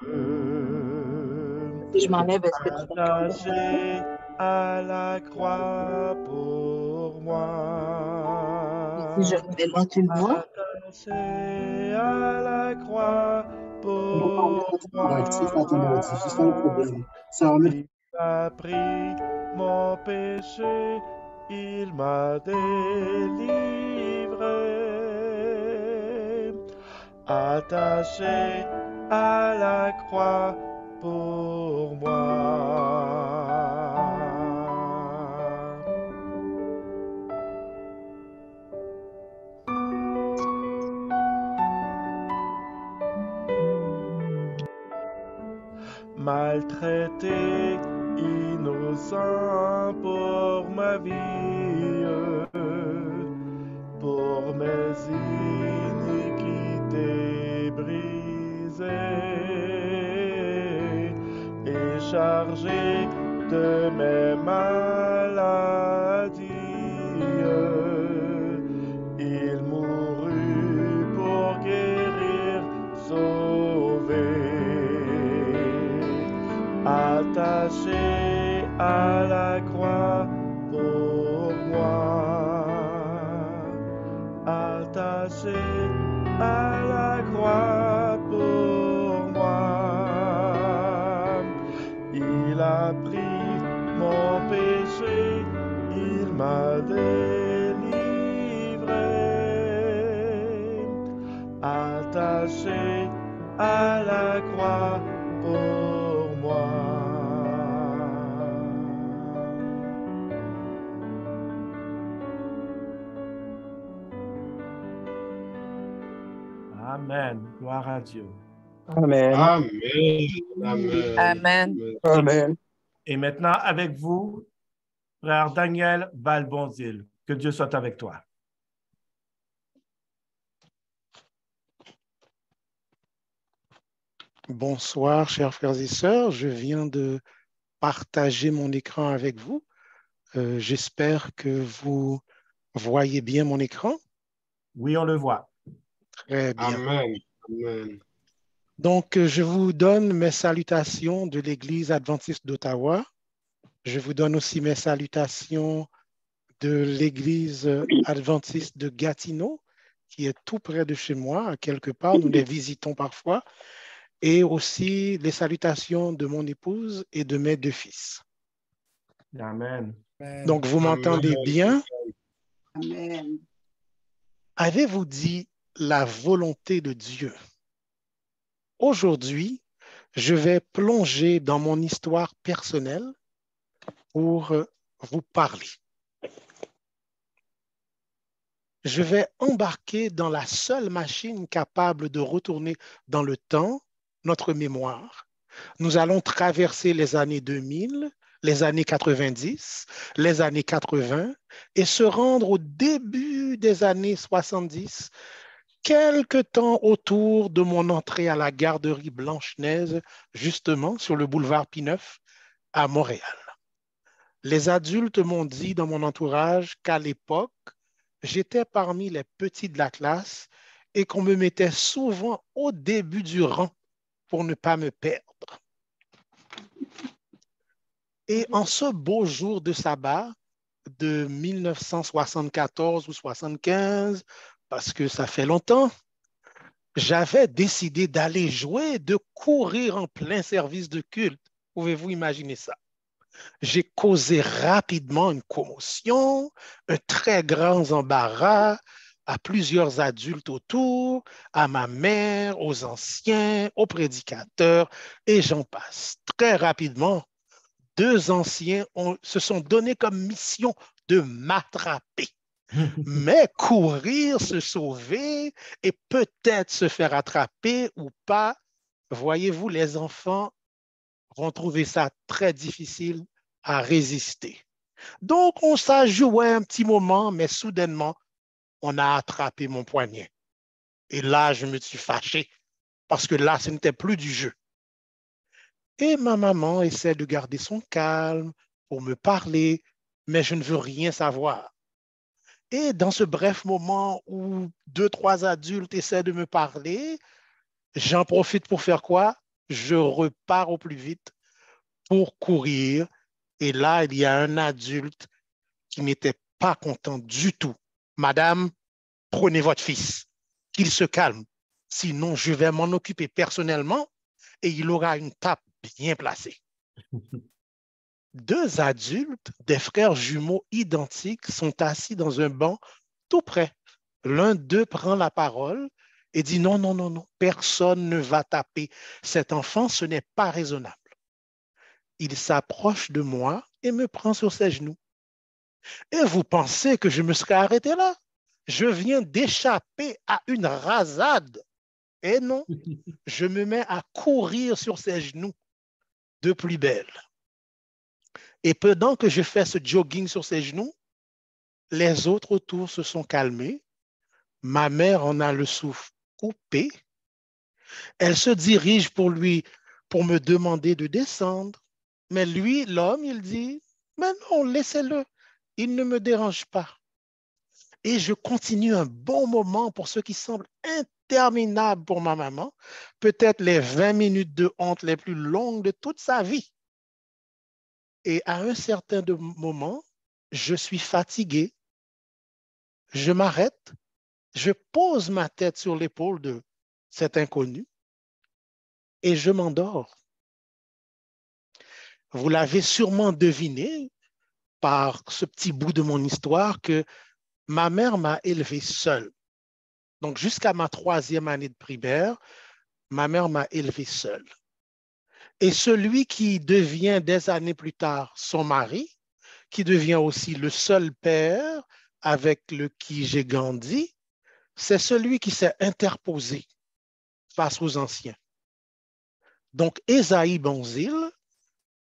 Si je m'enlève, est-ce que tu Attaché à la croix pour moi. Si je me mets là, tu le vois? Attaché à la croix pour moi. C'est ça le problème. Ça va mettre... Il a pris mon péché, il m'a délivré. Attaché à la croix pour moi. Maltraité, innocent pour ma vie, pour mes iniquités brisées, et chargé de mes maladies, il mourut pour guérir, sauver. Attaché à la croix pour moi. Attaché à la croix pour moi. Il a pris mon péché, il m'a délivré. Attaché à la croix pour moi. Amen. Gloire à Dieu. Amen. Amen. Amen. Amen. Amen. Et maintenant, avec vous, frère Daniel Valbonzil. Que Dieu soit avec toi. Bonsoir, chers frères et sœurs. Je viens de partager mon écran avec vous. J'espère que vous voyez bien mon écran. Oui, on le voit. Très bien. Amen. Amen. Donc, je vous donne mes salutations de l'Église adventiste d'Ottawa. Je vous donne aussi mes salutations de l'Église adventiste de Gatineau, qui est tout près de chez moi, quelque part. Nous les visitons parfois. Et aussi les salutations de mon épouse et de mes deux fils. Amen. Donc, vous m'entendez bien? Amen. Avez-vous dit la volonté de Dieu? Aujourd'hui, je vais plonger dans mon histoire personnelle pour vous parler. Je vais embarquer dans la seule machine capable de retourner dans le temps, notre mémoire. Nous allons traverser les années 2000, les années 90, les années 80 et se rendre au début des années 70, quelque temps autour de mon entrée à la garderie Blanche-Neige, justement sur le boulevard P9 à Montréal. Les adultes m'ont dit dans mon entourage qu'à l'époque, j'étais parmi les petits de la classe et qu'on me mettait souvent au début du rang pour ne pas me perdre. Et en ce beau jour de sabbat de 1974 ou 75, parce que ça fait longtemps, j'avais décidé d'aller jouer, de courir en plein service de culte. Pouvez-vous imaginer ça? J'ai causé rapidement une commotion, un très grand embarras à plusieurs adultes autour, à ma mère, aux anciens, aux prédicateurs, et j'en passe. Très rapidement, deux anciens se sont donnés comme mission de m'attraper. Mais courir, se sauver et peut-être se faire attraper ou pas, voyez-vous, les enfants vont trouver ça très difficile à résister. Donc, on s'est joué un petit moment, mais soudainement, on a attrapé mon poignet. Et là, je me suis fâché parce que là, ce n'était plus du jeu. Et ma maman essaie de garder son calme pour me parler, mais je ne veux rien savoir. Et dans ce bref moment où 2-3 adultes essaient de me parler, j'en profite pour faire quoi? Je repars au plus vite pour courir. Et là, il y a un adulte qui n'était pas content du tout. Madame, prenez votre fils, qu'il se calme. Sinon, je vais m'en occuper personnellement et il aura une tape bien placée. Deux adultes, des frères jumeaux identiques, sont assis dans un banc tout près. L'un d'eux prend la parole et dit non, non, non, non, personne ne va taper cet enfant, ce n'est pas raisonnable. Il s'approche de moi et me prend sur ses genoux. Et vous pensez que je me serais arrêté là? Je viens d'échapper à une rasade. Et non, je me mets à courir sur ses genoux de plus belle. Et pendant que je fais ce jogging sur ses genoux, les autres autour se sont calmés. Ma mère en a le souffle coupé. Elle se dirige pour me demander de descendre. Mais lui, l'homme, il dit, mais non, laissez-le, il ne me dérange pas. Et je continue un bon moment pour ce qui semble interminable pour ma maman, peut-être les 20 minutes de honte les plus longues de toute sa vie. Et à un certain moment, je suis fatigué, je m'arrête, je pose ma tête sur l'épaule de cet inconnu et je m'endors. Vous l'avez sûrement deviné par ce petit bout de mon histoire que ma mère m'a élevé seule. Donc, jusqu'à ma 3e année de primaire, ma mère m'a élevé seule. Et celui qui devient des années plus tard son mari, qui devient aussi le seul père avec qui j'ai grandi, c'est celui qui s'est interposé face aux anciens. Donc, Esaïe Bonzil,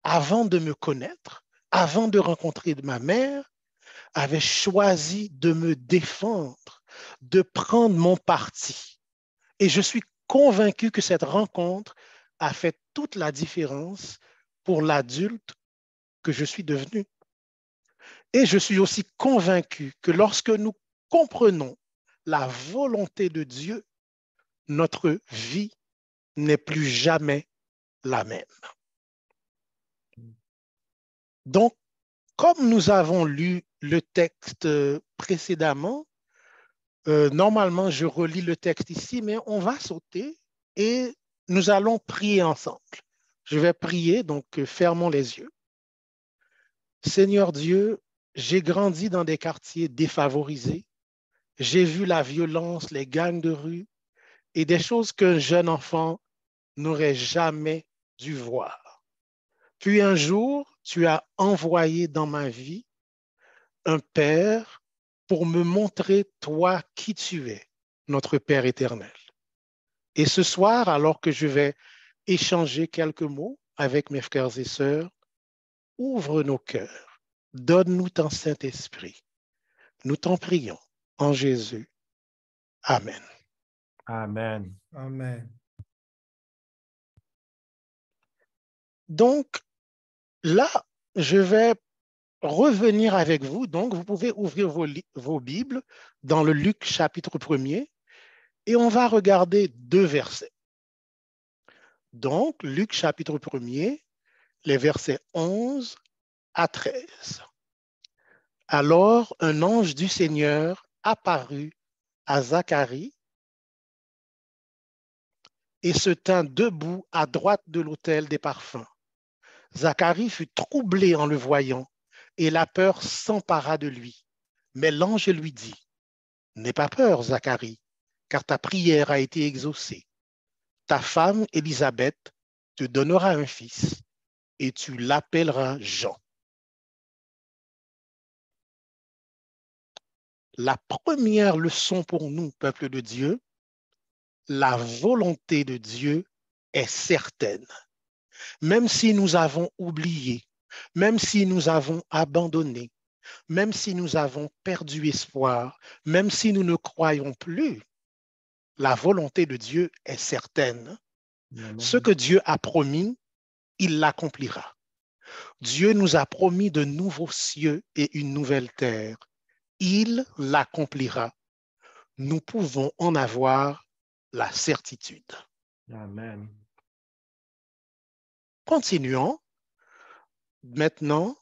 avant de me connaître, avant de rencontrer ma mère, avait choisi de me défendre, de prendre mon parti. Et je suis convaincu que cette rencontre a fait toute la différence pour l'adulte que je suis devenu. Et je suis aussi convaincu que lorsque nous comprenons la volonté de Dieu, notre vie n'est plus jamais la même. Donc, comme nous avons lu le texte précédemment, normalement, je relis le texte ici, mais on va sauter et nous allons prier ensemble. Je vais prier, donc fermons les yeux. Seigneur Dieu, j'ai grandi dans des quartiers défavorisés. J'ai vu la violence, les gangs de rue et des choses qu'un jeune enfant n'aurait jamais dû voir. Puis un jour, tu as envoyé dans ma vie un Père pour me montrer toi qui tu es, notre Père éternel. Et ce soir, alors que je vais échanger quelques mots avec mes frères et sœurs, ouvre nos cœurs, donne-nous ton Saint-Esprit. Nous t'en prions en Jésus. Amen. Amen. Amen. Donc, là, je vais revenir avec vous. Donc, vous pouvez ouvrir vos Bibles dans le Luc chapitre 1er et on va regarder 2 versets. Donc, Luc chapitre 1er, les versets 11 à 13. Alors, un ange du Seigneur apparut à Zacharie et se tint debout à droite de l'autel des parfums. Zacharie fut troublé en le voyant, et la peur s'empara de lui. Mais l'ange lui dit, « N'aie pas peur, Zacharie, car ta prière a été exaucée. Ta femme, Élisabeth, te donnera un fils, et tu l'appelleras Jean. » La première leçon pour nous, peuple de Dieu, la volonté de Dieu est certaine. Même si nous avons oublié, même si nous avons abandonné, même si nous avons perdu espoir, même si nous ne croyons plus, la volonté de Dieu est certaine. Ce que Dieu a promis, il l'accomplira. Dieu nous a promis de nouveaux cieux et une nouvelle terre. Il l'accomplira. Nous pouvons en avoir la certitude. Amen. Continuons. Maintenant,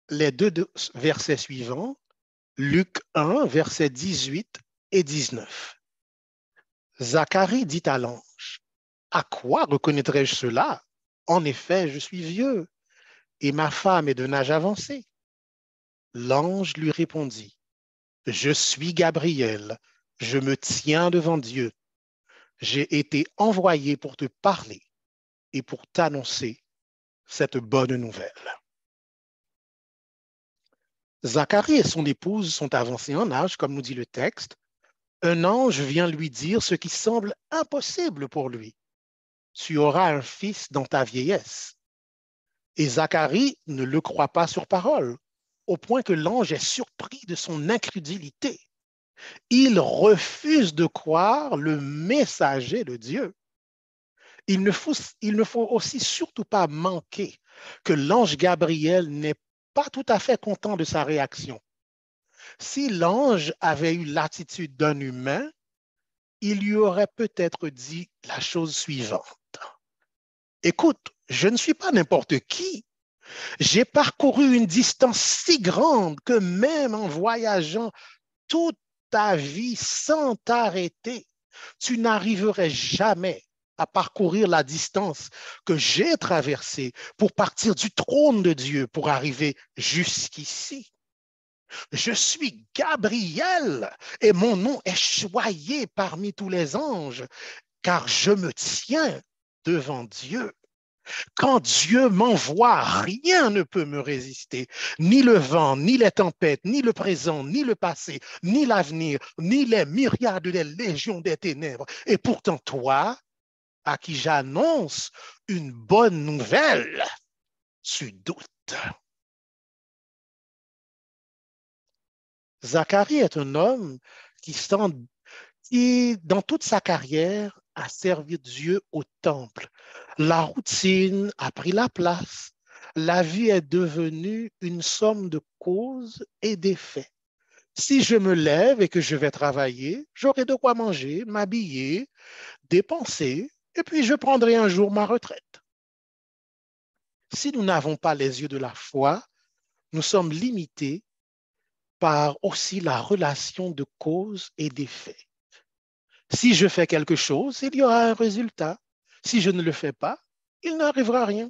les deux versets suivants, Luc 1, versets 18 et 19. Zacharie dit à l'ange, « À quoi reconnaîtrai-je cela? En effet, je suis vieux, et ma femme est d'un âge avancé. » L'ange lui répondit, « Je suis Gabriel, je me tiens devant Dieu. J'ai été envoyé pour te parler et pour t'annoncer cette bonne nouvelle. » Zacharie et son épouse sont avancés en âge, comme nous dit le texte. Un ange vient lui dire ce qui semble impossible pour lui. « Tu auras un fils dans ta vieillesse. » Et Zacharie ne le croit pas sur parole, au point que l'ange est surpris de son incrédulité. Il refuse de croire le messager de Dieu. Il ne faut aussi surtout pas manquer que l'ange Gabriel n'est pas tout à fait content de sa réaction. Si l'ange avait eu l'attitude d'un humain, il lui aurait peut-être dit la chose suivante. « Écoute, je ne suis pas n'importe qui. J'ai parcouru une distance si grande que même en voyageant toute ta vie sans t'arrêter, tu n'arriverais jamais à parcourir la distance que j'ai traversée pour partir du trône de Dieu pour arriver jusqu'ici. Je suis Gabriel et mon nom est choyé parmi tous les anges, car je me tiens devant Dieu. Quand Dieu m'envoie, rien ne peut me résister, ni le vent, ni les tempêtes, ni le présent, ni le passé, ni l'avenir, ni les myriades des légions des ténèbres. Et pourtant, toi, à qui j'annonce une bonne nouvelle, tu doutes. » Zacharie est un homme qui, dans toute sa carrière, a servi Dieu au temple. La routine a pris la place. La vie est devenue une somme de causes et d'effets. Si je me lève et que je vais travailler, j'aurai de quoi manger, m'habiller, dépenser, et puis je prendrai un jour ma retraite. Si nous n'avons pas les yeux de la foi, nous sommes limités par aussi la relation de cause et d'effet. Si je fais quelque chose, il y aura un résultat. Si je ne le fais pas, il n'arrivera rien.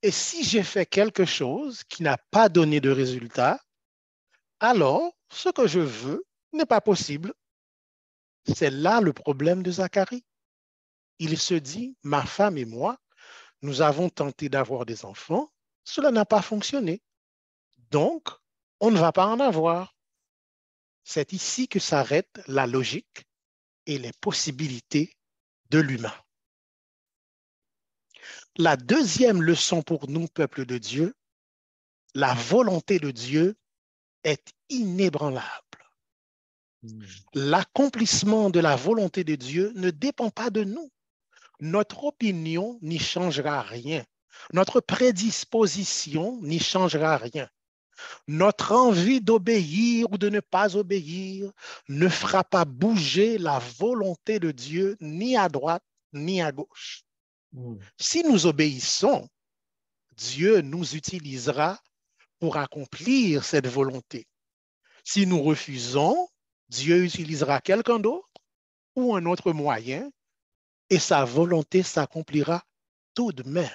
Et si j'ai fait quelque chose qui n'a pas donné de résultat, alors ce que je veux n'est pas possible. C'est là le problème de Zacharie. Il se dit, ma femme et moi, nous avons tenté d'avoir des enfants, cela n'a pas fonctionné. Donc, on ne va pas en avoir. C'est ici que s'arrête la logique et les possibilités de l'humain. La deuxième leçon pour nous, peuple de Dieu, la volonté de Dieu est inébranlable. L'accomplissement de la volonté de Dieu ne dépend pas de nous. Notre opinion n'y changera rien. Notre prédisposition n'y changera rien. Notre envie d'obéir ou de ne pas obéir ne fera pas bouger la volonté de Dieu ni à droite ni à gauche. Si nous obéissons, Dieu nous utilisera pour accomplir cette volonté. Si nous refusons, Dieu utilisera quelqu'un d'autre ou un autre moyen et sa volonté s'accomplira tout de même.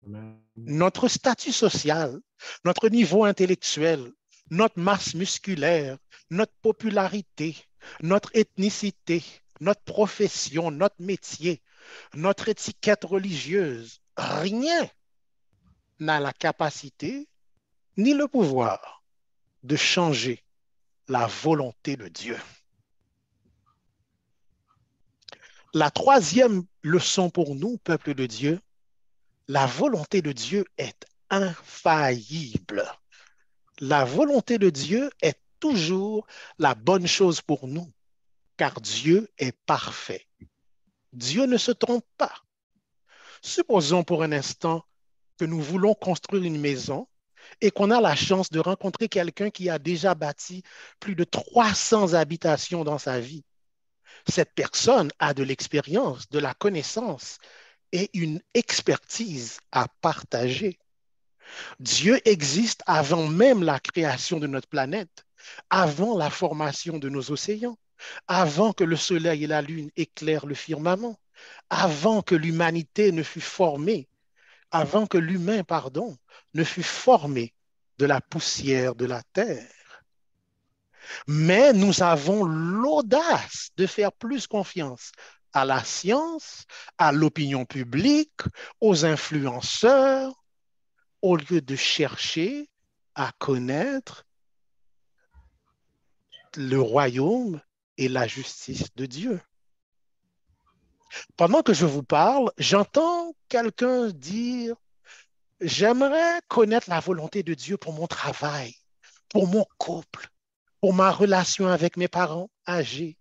Amen. Notre statut social, notre niveau intellectuel, notre masse musculaire, notre popularité, notre ethnicité, notre profession, notre métier, notre étiquette religieuse, rien n'a la capacité ni le pouvoir de changer la volonté de Dieu. La troisième leçon pour nous, peuple de Dieu, la volonté de Dieu est infaillible. La volonté de Dieu est toujours la bonne chose pour nous, car Dieu est parfait. Dieu ne se trompe pas. Supposons pour un instant que nous voulons construire une maison et qu'on a la chance de rencontrer quelqu'un qui a déjà bâti plus de 300 habitations dans sa vie. Cette personne a de l'expérience, de la connaissance et une expertise à partager. Dieu existe avant même la création de notre planète, avant la formation de nos océans, avant que le soleil et la lune éclairent le firmament, avant que l'humanité ne fût formée, avant que l'humain, ne fût formé de la poussière de la terre. Mais nous avons l'audace de faire plus confiance à la science, à l'opinion publique, aux influenceurs, au lieu de chercher à connaître le royaume et la justice de Dieu. Pendant que je vous parle, j'entends quelqu'un dire, j'aimerais connaître la volonté de Dieu pour mon travail, pour mon couple, pour ma relation avec mes parents âgés.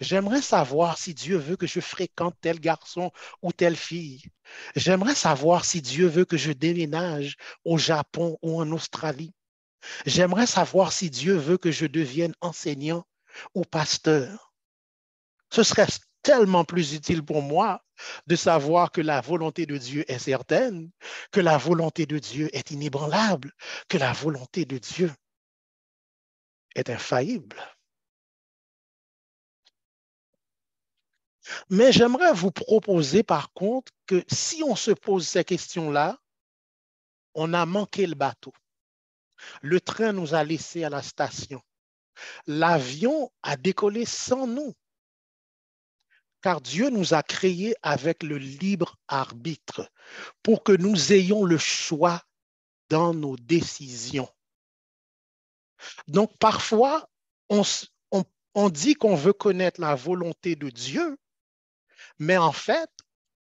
J'aimerais savoir si Dieu veut que je fréquente tel garçon ou telle fille. J'aimerais savoir si Dieu veut que je déménage au Japon ou en Australie. J'aimerais savoir si Dieu veut que je devienne enseignant ou pasteur. Ce serait tellement plus utile pour moi de savoir que la volonté de Dieu est certaine, que la volonté de Dieu est inébranlable, que la volonté de Dieu est infaillible. Mais j'aimerais vous proposer par contre que si on se pose ces questions-là, on a manqué le bateau. Le train nous a laissés à la station. L'avion a décollé sans nous. Car Dieu nous a créés avec le libre arbitre pour que nous ayons le choix dans nos décisions. Donc parfois, on dit qu'on veut connaître la volonté de Dieu, mais en fait,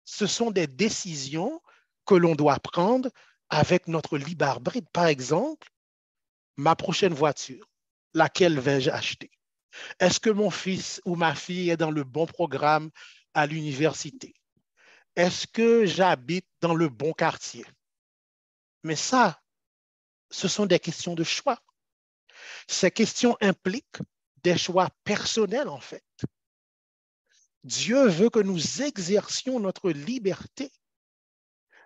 ce sont des décisions que l'on doit prendre avec notre libre arbitre. Par exemple, ma prochaine voiture, laquelle vais-je acheter? Est-ce que mon fils ou ma fille est dans le bon programme à l'université? Est-ce que j'habite dans le bon quartier? Mais ça, ce sont des questions de choix. Ces questions impliquent des choix personnels, en fait. Dieu veut que nous exercions notre liberté,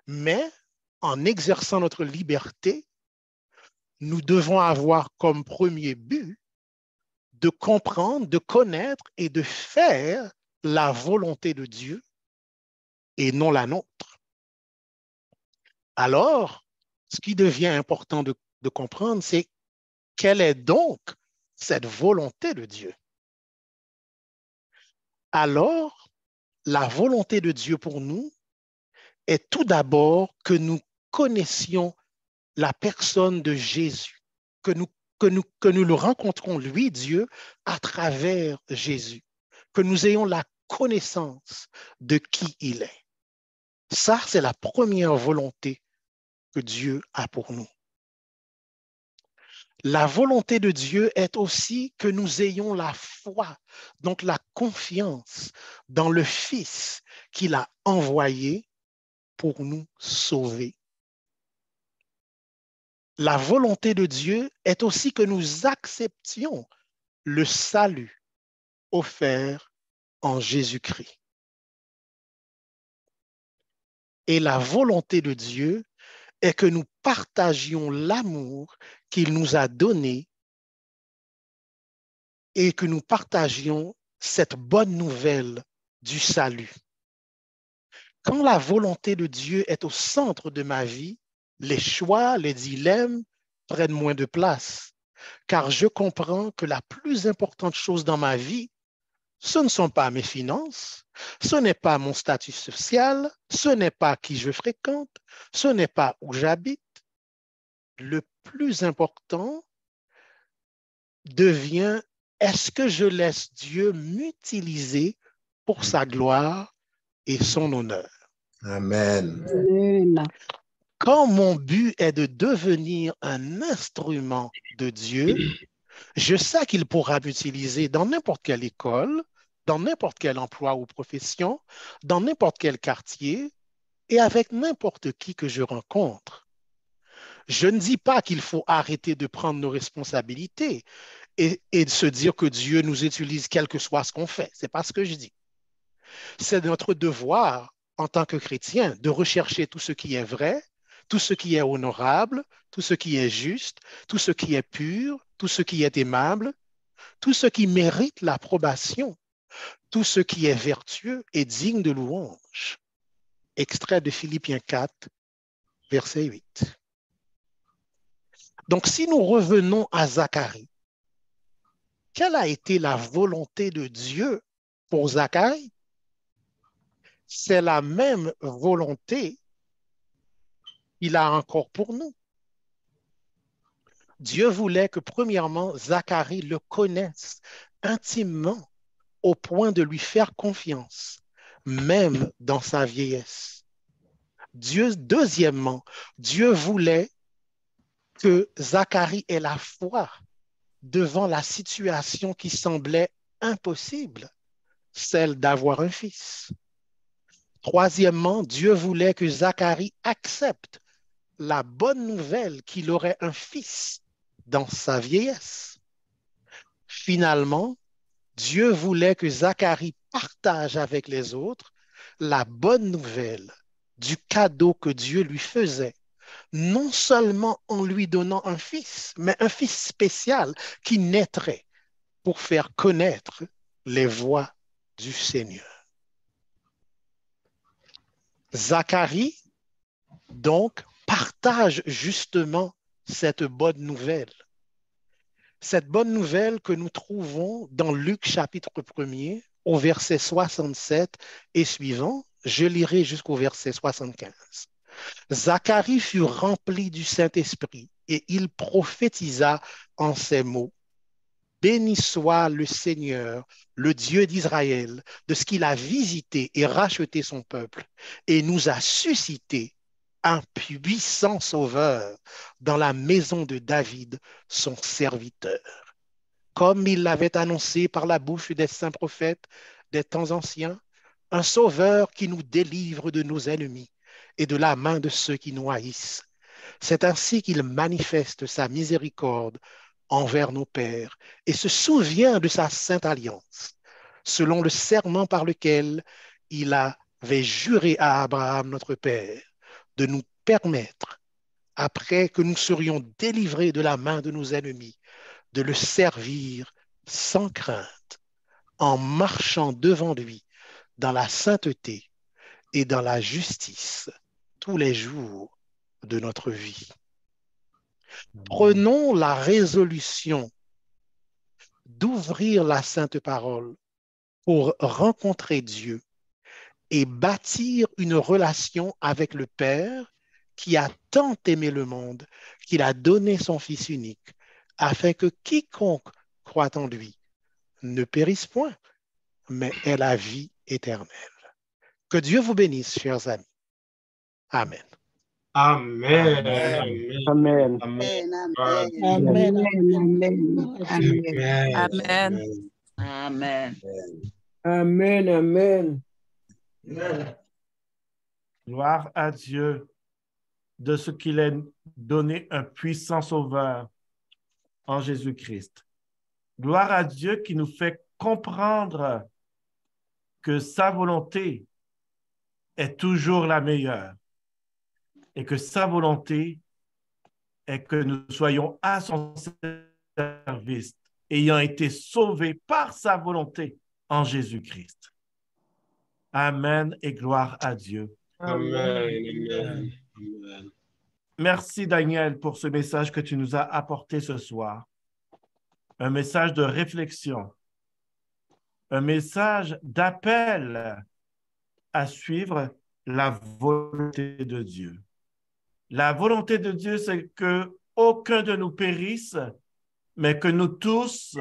mais en exerçant notre liberté, nous devons avoir comme premier but de comprendre, de connaître et de faire la volonté de Dieu et non la nôtre. Alors, ce qui devient important de comprendre, c'est quelle est donc cette volonté de Dieu? Alors, la volonté de Dieu pour nous est tout d'abord que nous connaissions la personne de Jésus, que nous le rencontrons, lui, Dieu, à travers Jésus, que nous ayons la connaissance de qui il est. Ça, c'est la première volonté que Dieu a pour nous. La volonté de Dieu est aussi que nous ayons la foi, donc la confiance dans le Fils qu'il a envoyé pour nous sauver. La volonté de Dieu est aussi que nous acceptions le salut offert en Jésus-Christ. Et la volonté de Dieu est que nous partagions l'amour qu'il nous a donné et que nous partagions cette bonne nouvelle du salut. Quand la volonté de Dieu est au centre de ma vie, les choix, les dilemmes prennent moins de place, car je comprends que la plus importante chose dans ma vie, ce ne sont pas mes finances, ce n'est pas mon statut social, ce n'est pas qui je fréquente, ce n'est pas où j'habite. Le plus important devient, est-ce que je laisse Dieu m'utiliser pour sa gloire et son honneur? Amen. Amen. Quand mon but est de devenir un instrument de Dieu, je sais qu'il pourra m'utiliser dans n'importe quelle école, dans n'importe quel emploi ou profession, dans n'importe quel quartier et avec n'importe qui que je rencontre. Je ne dis pas qu'il faut arrêter de prendre nos responsabilités et de se dire que Dieu nous utilise quel que soit ce qu'on fait. Ce n'est pas ce que je dis. C'est notre devoir en tant que chrétien de rechercher tout ce qui est vrai, tout ce qui est honorable, tout ce qui est juste, tout ce qui est pur, tout ce qui est aimable, tout ce qui mérite l'approbation, tout ce qui est vertueux et digne de louange. Extrait de Philippiens 4, verset 8. Donc, si nous revenons à Zacharie, quelle a été la volonté de Dieu pour Zacharie? C'est la même volonté qu'il a encore pour nous. Dieu voulait que, premièrement, Zacharie le connaisse intimement au point de lui faire confiance, même dans sa vieillesse. Deuxièmement, Dieu voulait que Zacharie ait la foi devant la situation qui semblait impossible, celle d'avoir un fils. Troisièmement, Dieu voulait que Zacharie accepte la bonne nouvelle qu'il aurait un fils dans sa vieillesse. Finalement, Dieu voulait que Zacharie partage avec les autres la bonne nouvelle du cadeau que Dieu lui faisait, non seulement en lui donnant un fils, mais un fils spécial qui naîtrait pour faire connaître les voies du Seigneur. Zacharie, donc, partage justement cette bonne nouvelle. Cette bonne nouvelle que nous trouvons dans Luc chapitre 1er au verset 67 et suivant. Je lirai jusqu'au verset 75. Zacharie fut rempli du Saint-Esprit et il prophétisa en ces mots. Béni soit le Seigneur, le Dieu d'Israël, de ce qu'il a visité et racheté son peuple et nous a suscité un puissant sauveur dans la maison de David, son serviteur. Comme il l'avait annoncé par la bouche des saints prophètes des temps anciens, un sauveur qui nous délivre de nos ennemis et de la main de ceux qui nous haïssent. C'est ainsi qu'il manifeste sa miséricorde envers nos pères et se souvient de sa sainte alliance, selon le serment par lequel il avait juré à Abraham, notre père, de nous permettre, après que nous serions délivrés de la main de nos ennemis, de le servir sans crainte, en marchant devant lui dans la sainteté et dans la justice tous les jours de notre vie. Prenons la résolution d'ouvrir la sainte parole pour rencontrer Dieu et bâtir une relation avec le Père qui a tant aimé le monde qu'il a donné son Fils unique afin que quiconque croit en lui ne périsse point, mais ait la vie éternelle. Que Dieu vous bénisse, chers amis. Amen. Amen. Amen. Amen. Amen. Amen. Amen. Amen. Amen. Gloire à Dieu de ce qu'il a donné un puissant sauveur en Jésus-Christ. Gloire à Dieu qui nous fait comprendre que sa volonté est toujours la meilleure et que sa volonté est que nous soyons à son service, ayant été sauvés par sa volonté en Jésus-Christ. Amen et gloire à Dieu. Amen. Amen. Amen. Merci Daniel pour ce message que tu nous as apporté ce soir. Un message de réflexion, un message d'appel à suivre la volonté de Dieu. La volonté de Dieu, c'est que aucun de nous périsse, mais que nous tous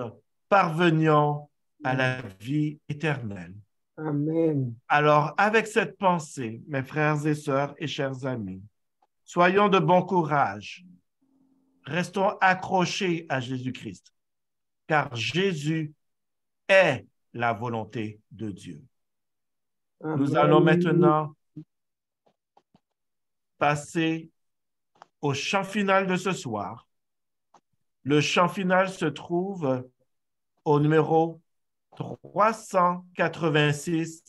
parvenions à la vie éternelle. Amen. Alors, avec cette pensée, mes frères et sœurs et chers amis, soyons de bon courage. Restons accrochés à Jésus-Christ, car Jésus est la volonté de Dieu. Nous allons maintenant passer au chant final de ce soir. Le chant final se trouve au numéro 386.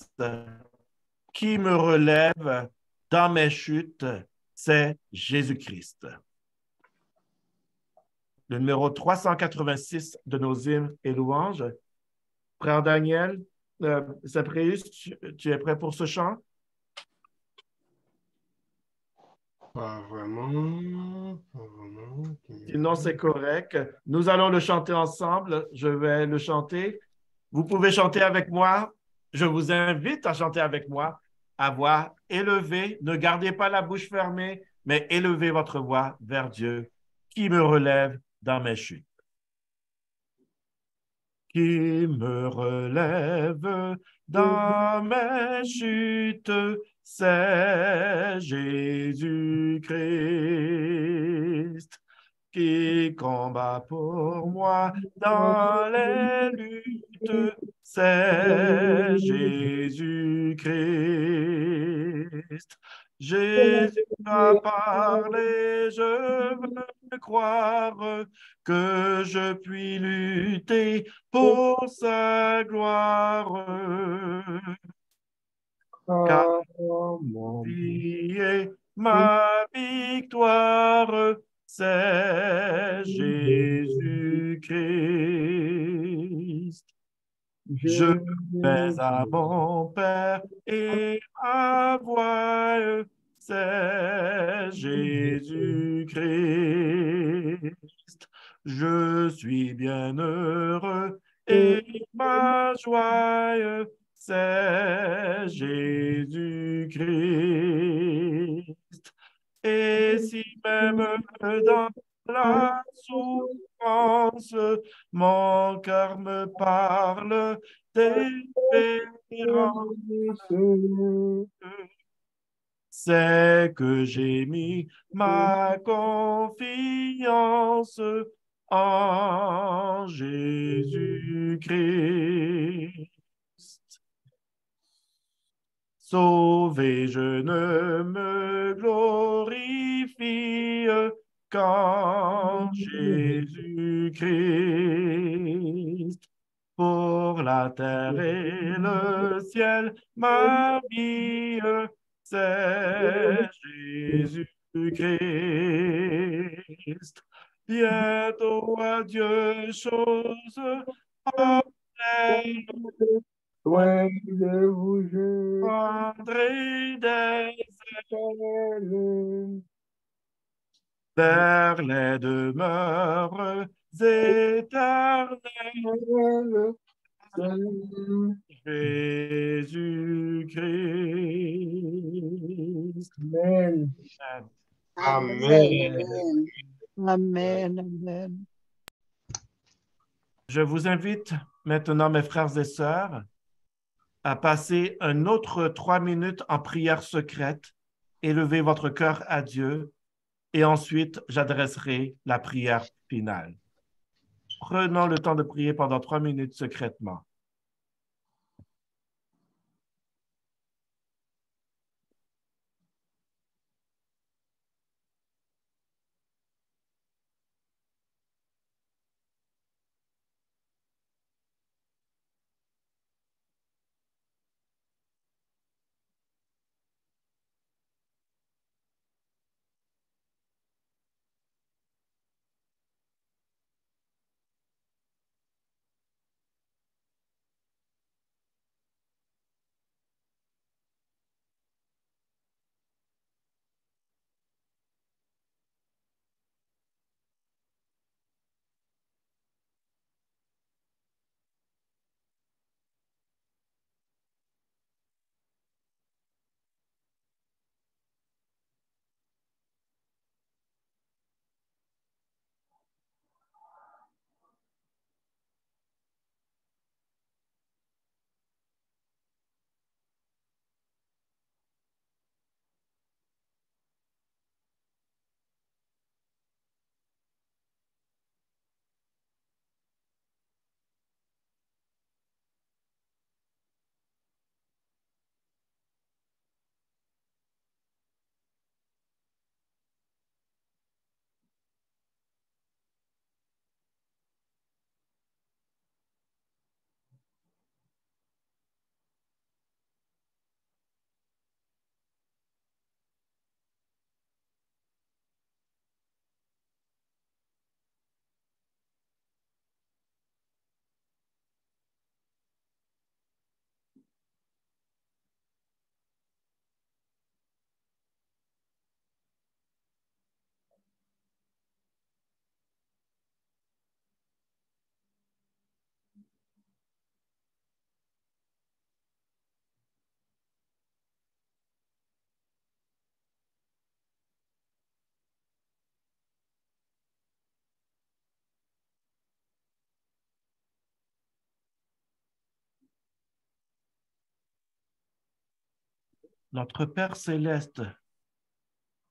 Qui me relève dans mes chutes, c'est Jésus-Christ. Le numéro 386 de nos hymnes et louanges. Frère Daniel, Sapréus, tu es prêt pour ce chant? Pas vraiment. Sinon, c'est correct. Nous allons le chanter ensemble. Je vais le chanter. Vous pouvez chanter avec moi. Je vous invite à chanter avec moi à voix élevée. Ne gardez pas la bouche fermée, mais élevez votre voix vers Dieu qui me relève dans mes chutes. Qui me relève dans mes chutes, c'est Jésus-Christ qui combat pour moi dans les luttes, c'est Jésus-Christ. Jésus a parlé, je veux croire que je puis lutter pour sa gloire. Car vie est ma victoire, c'est Jésus-Christ. Je vais à mon Père et ma voix, c'est Jésus-Christ. Je suis bien heureux et ma joie, c'est Jésus-Christ. Et si même dans la souffrance, mon cœur me parle d'espérance, c'est que j'ai mis ma confiance en Jésus-Christ. Sauvé, je ne me glorifie qu'en Jésus-Christ. Pour la terre et le ciel, ma vie, c'est Jésus-Christ. Bientôt, adieu, choses Loin de vous, je prendrai des ailes vers les demeures éternelles. Jésus-Christ. Amen. Amen. Amen. Amen. Je vous invite maintenant, mes frères et sœurs, à passer un autre 3 minutes en prière secrète. Élevez votre cœur à Dieu et ensuite j'adresserai la prière finale. Prenons le temps de prier pendant 3 minutes secrètement. Notre Père céleste,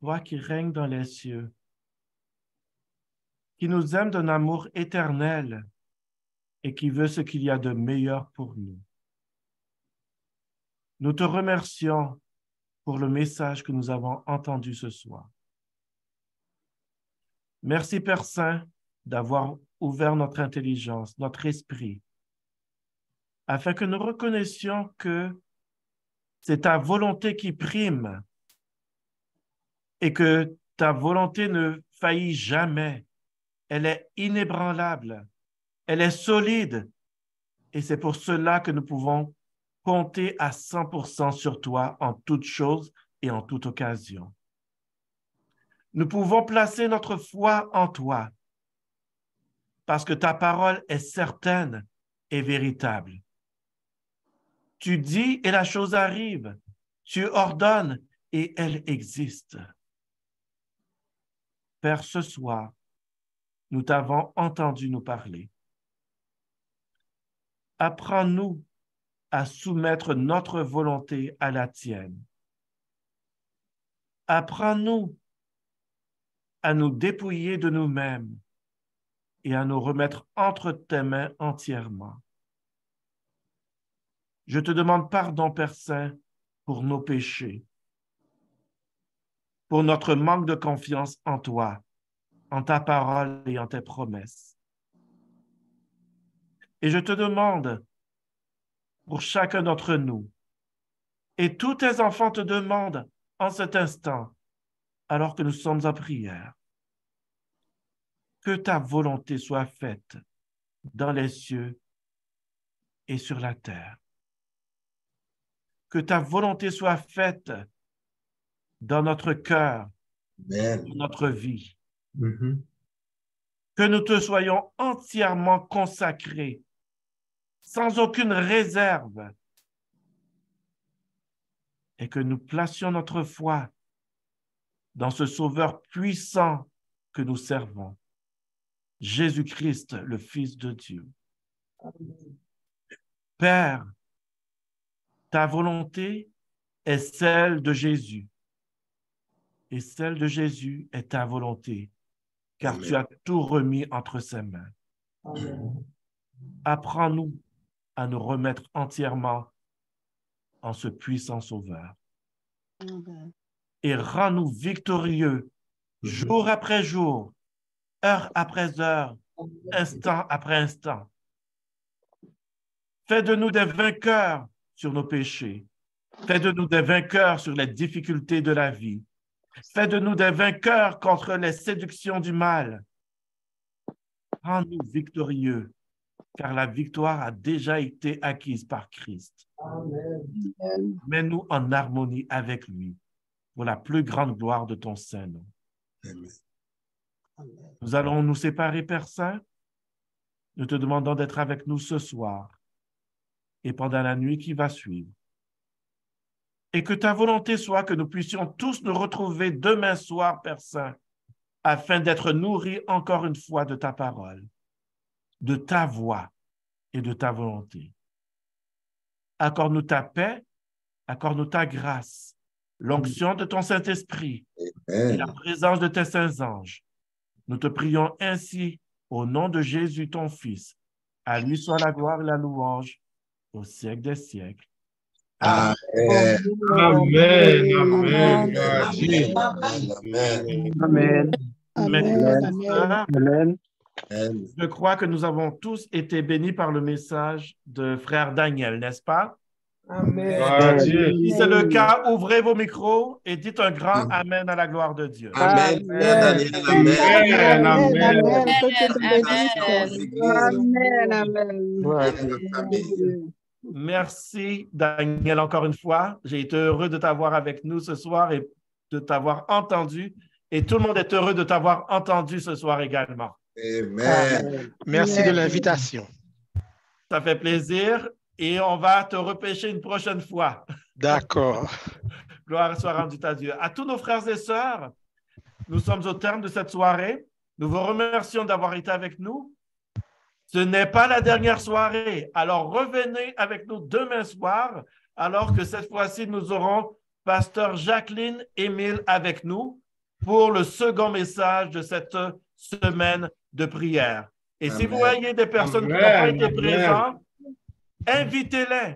toi qui règnes dans les cieux, qui nous aime d'un amour éternel et qui veut ce qu'il y a de meilleur pour nous. Nous te remercions pour le message que nous avons entendu ce soir. Merci, Père Saint, d'avoir ouvert notre intelligence, notre esprit, afin que nous reconnaissions que c'est ta volonté qui prime et que ta volonté ne faillit jamais. Elle est inébranlable, elle est solide et c'est pour cela que nous pouvons compter à 100% sur toi en toutes choses et en toute occasion. Nous pouvons placer notre foi en toi parce que ta parole est certaine et véritable. Tu dis et la chose arrive. Tu ordonnes et elle existe. Père, ce soir, nous t'avons entendu nous parler. Apprends-nous à soumettre notre volonté à la tienne. Apprends-nous à nous dépouiller de nous-mêmes et à nous remettre entre tes mains entièrement. Je te demande pardon, Père Saint, pour nos péchés, pour notre manque de confiance en toi, en ta parole et en tes promesses. Et je te demande pour chacun d'entre nous, et tous tes enfants te demandent en cet instant, alors que nous sommes en prière, que ta volonté soit faite dans les cieux et sur la terre. Que ta volonté soit faite dans notre cœur, dans notre vie. Que nous te soyons entièrement consacrés, sans aucune réserve, et que nous placions notre foi dans ce Sauveur puissant que nous servons, Jésus-Christ, le Fils de Dieu. Père, ta volonté est celle de Jésus, et celle de Jésus est ta volonté, car Amen. tu as tout remis entre ses mains. Apprends-nous à nous remettre entièrement en ce puissant Sauveur. Amen. Et rends-nous victorieux jour après jour, heure après heure, instant après instant. Fais de nous des vainqueurs sur nos péchés. Fais de nous des vainqueurs sur les difficultés de la vie. Fais de nous des vainqueurs contre les séductions du mal. Rends-nous victorieux, car la victoire a déjà été acquise par Christ. Amen. Mets-nous en harmonie avec lui, pour la plus grande gloire de ton Saint-Nom. Nous allons nous séparer, Père Saint. Nous te demandons d'être avec nous ce soir et pendant la nuit qui va suivre. Et que ta volonté soit que nous puissions tous nous retrouver demain soir, Père Saint, afin d'être nourris encore une fois de ta parole, de ta voix et de ta volonté. Accorde-nous ta paix, accorde-nous ta grâce, l'onction de ton Saint-Esprit et la présence de tes saints anges. Nous te prions ainsi au nom de Jésus, ton Fils. À lui soit la gloire et la louange au siècle des siècles. Amen. Amen. Amen. Amen. Amen. Amen. Je crois que nous avons tous été bénis par le message de frère Daniel, n'est-ce pas? Gloire à Dieu. Si c'est le cas, ouvrez vos micros et dites un grand Amen à la gloire de Dieu. Amen. Daniel, Amen. Amen. Amen. Amen. Merci, Daniel, encore une fois. J'ai été heureux de t'avoir avec nous ce soir et de t'avoir entendu. Et tout le monde est heureux de t'avoir entendu ce soir également. Amen. Merci de l'invitation. Ça fait plaisir et on va te repêcher une prochaine fois. D'accord. Gloire soit rendue à Dieu. À tous nos frères et sœurs, nous sommes au terme de cette soirée. Nous vous remercions d'avoir été avec nous. Ce n'est pas la dernière soirée. Alors revenez avec nous demain soir, alors que cette fois-ci, nous aurons Pasteur Jacqueline Émile avec nous pour le second message de cette semaine de prière. Et si vous voyez des personnes qui n'ont pas été présentes, invitez-les.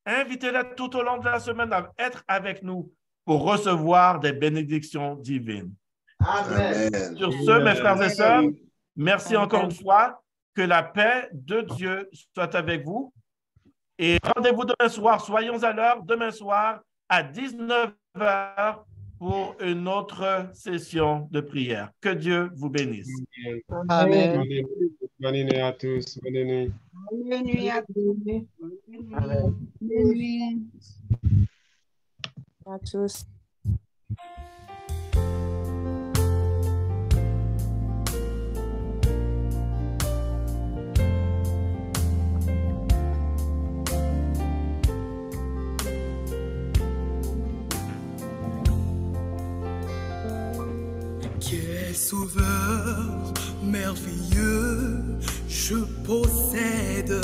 Invitez-les tout au long de la semaine à être avec nous pour recevoir des bénédictions divines. Amen. Sur ce, mes frères et sœurs, merci encore une fois. Que la paix de Dieu soit avec vous. Et rendez-vous demain soir. Soyons à l'heure demain soir à 19 h pour une autre session de prière. Que Dieu vous bénisse. Amen. Bonne nuit à tous. Bonne nuit. Bonne nuit à tous. Bonne nuit À tous. Quel sauveur merveilleux je possède,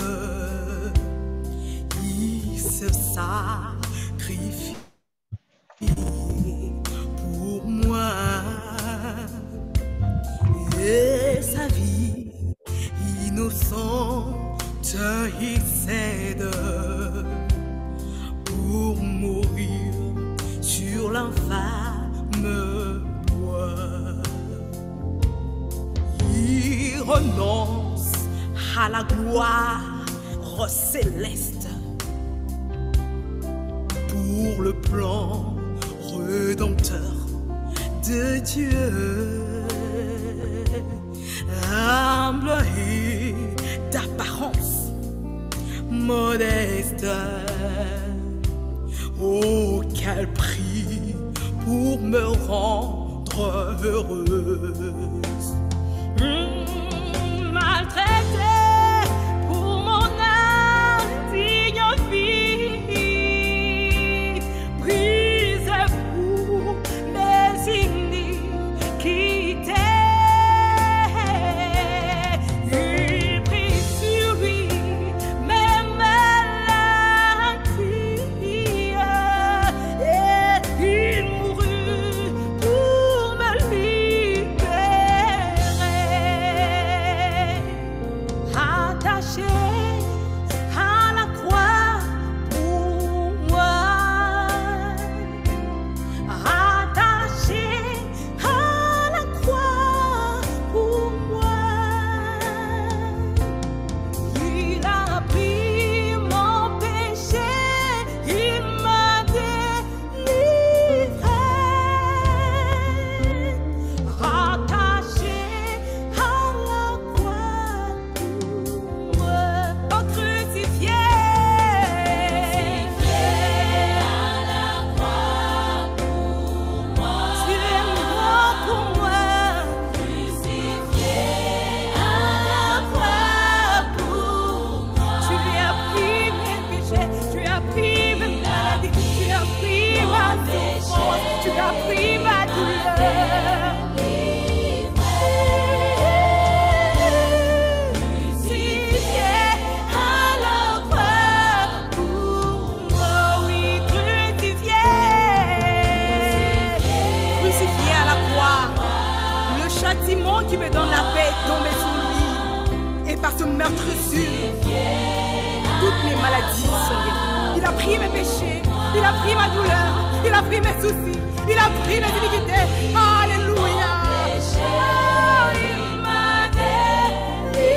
il se sacrifie pour moi et sa vie innocente il cède pour mourir sur l'infâme. Il renonce à la gloire céleste pour le plan rédempteur de Dieu. Humble et d'apparence modeste, oh quel prix pour me rendre heureuse. Maltraité pour mon indigne vie, prise pour mes iniquités, il prit sur lui mes maladies et il mourut pour me libérer. Attaché à la croix pour moi, attaché à la croix pour moi, il a pris mon péché, il m'a délivré. Attaché à la croix pour moi, oh crucifié à la croix pour moi, tu es mort pour moi, crucifié à la croix pour moi, tu as pris mes péchés, tu as pris mes maladies, tu as pris ma souffrance, tu as pris ma douleur. Crucifié à la croix pour moi, oui, crucifié. Crucifié à la croix, le châtiment qui me donne la paix est tombé sur lui. Et par ce meurtrissure, toutes mes maladies sont guéries. Il a pris mes péchés, il a pris ma douleur, il a pris mes soucis, il a pris mes iniquités. Alléluia. Oh, il m'a délivré.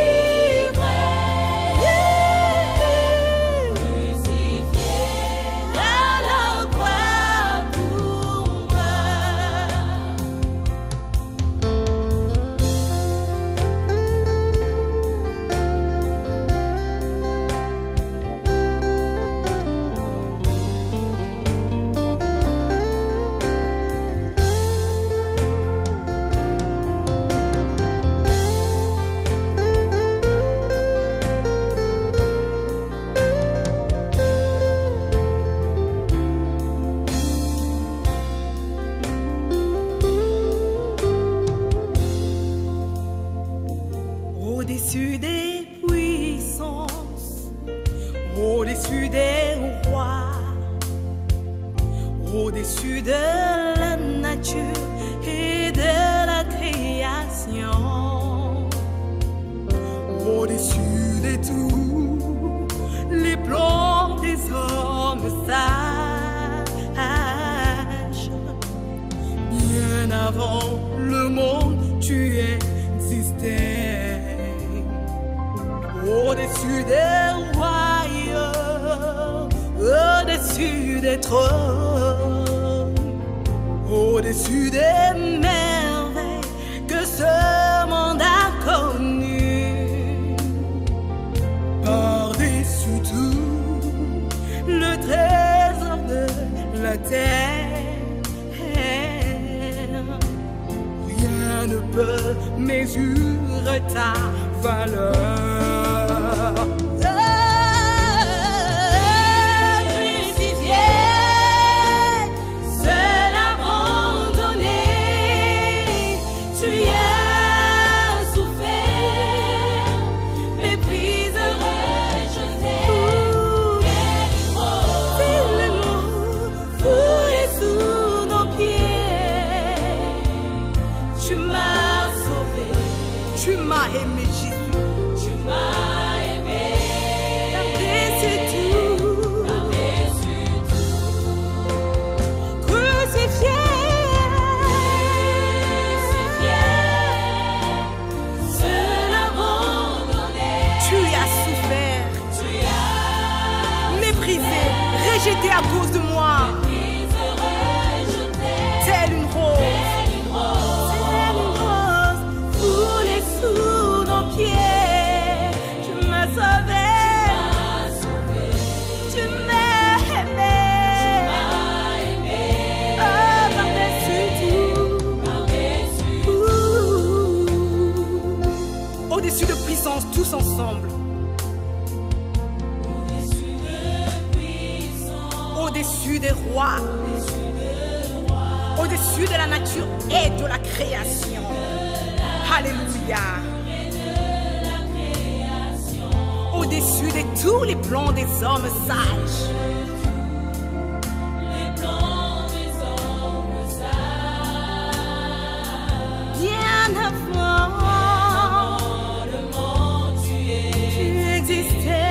Crucifié à la croix pour moi. Au-dessus des puissances, au-dessus des rois, au-dessus au-dessus de la nature et de la création, au-dessus de tous les plans des hommes sages. Bien avant le monde, tu existais, au-dessus des royaumes, au-dessus des trônes, au-dessus des merveilles que ce monde a connues. Par-dessus tout, le trésor de la terre, rien ne peut mesurer ta valeur. Crucifié, seul abandonné, tu as souffert, méprisé, rejeté. C'est le mot foulé sous nos pieds. Tu m'as sauvé, tu m'as aimé, Jésus, tu m'as aimé. Par-dessus tout, crucifié, seul abandonné. Tu as souffert, méprisé, rejeté à cause de moi. Telle une rose, foulée sous nos pieds. Tu m'as sauvé, tu m'as aimé. Oh, par-dessus tout, au-dessus de puissance, tous ensemble. Au-dessus des rois, au-dessus de la nature et de la création. Alléluia. Au-dessus de tous les plans des hommes sages. Bien avant le monde, tu existais.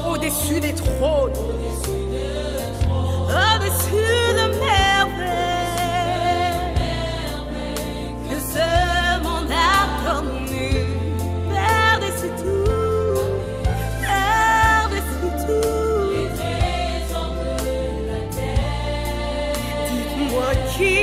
Au-dessus des trônes, au-dessus de merveilles que ce monde a connu. Par-dessus tout, les trésors de la terre. Dites-moi qui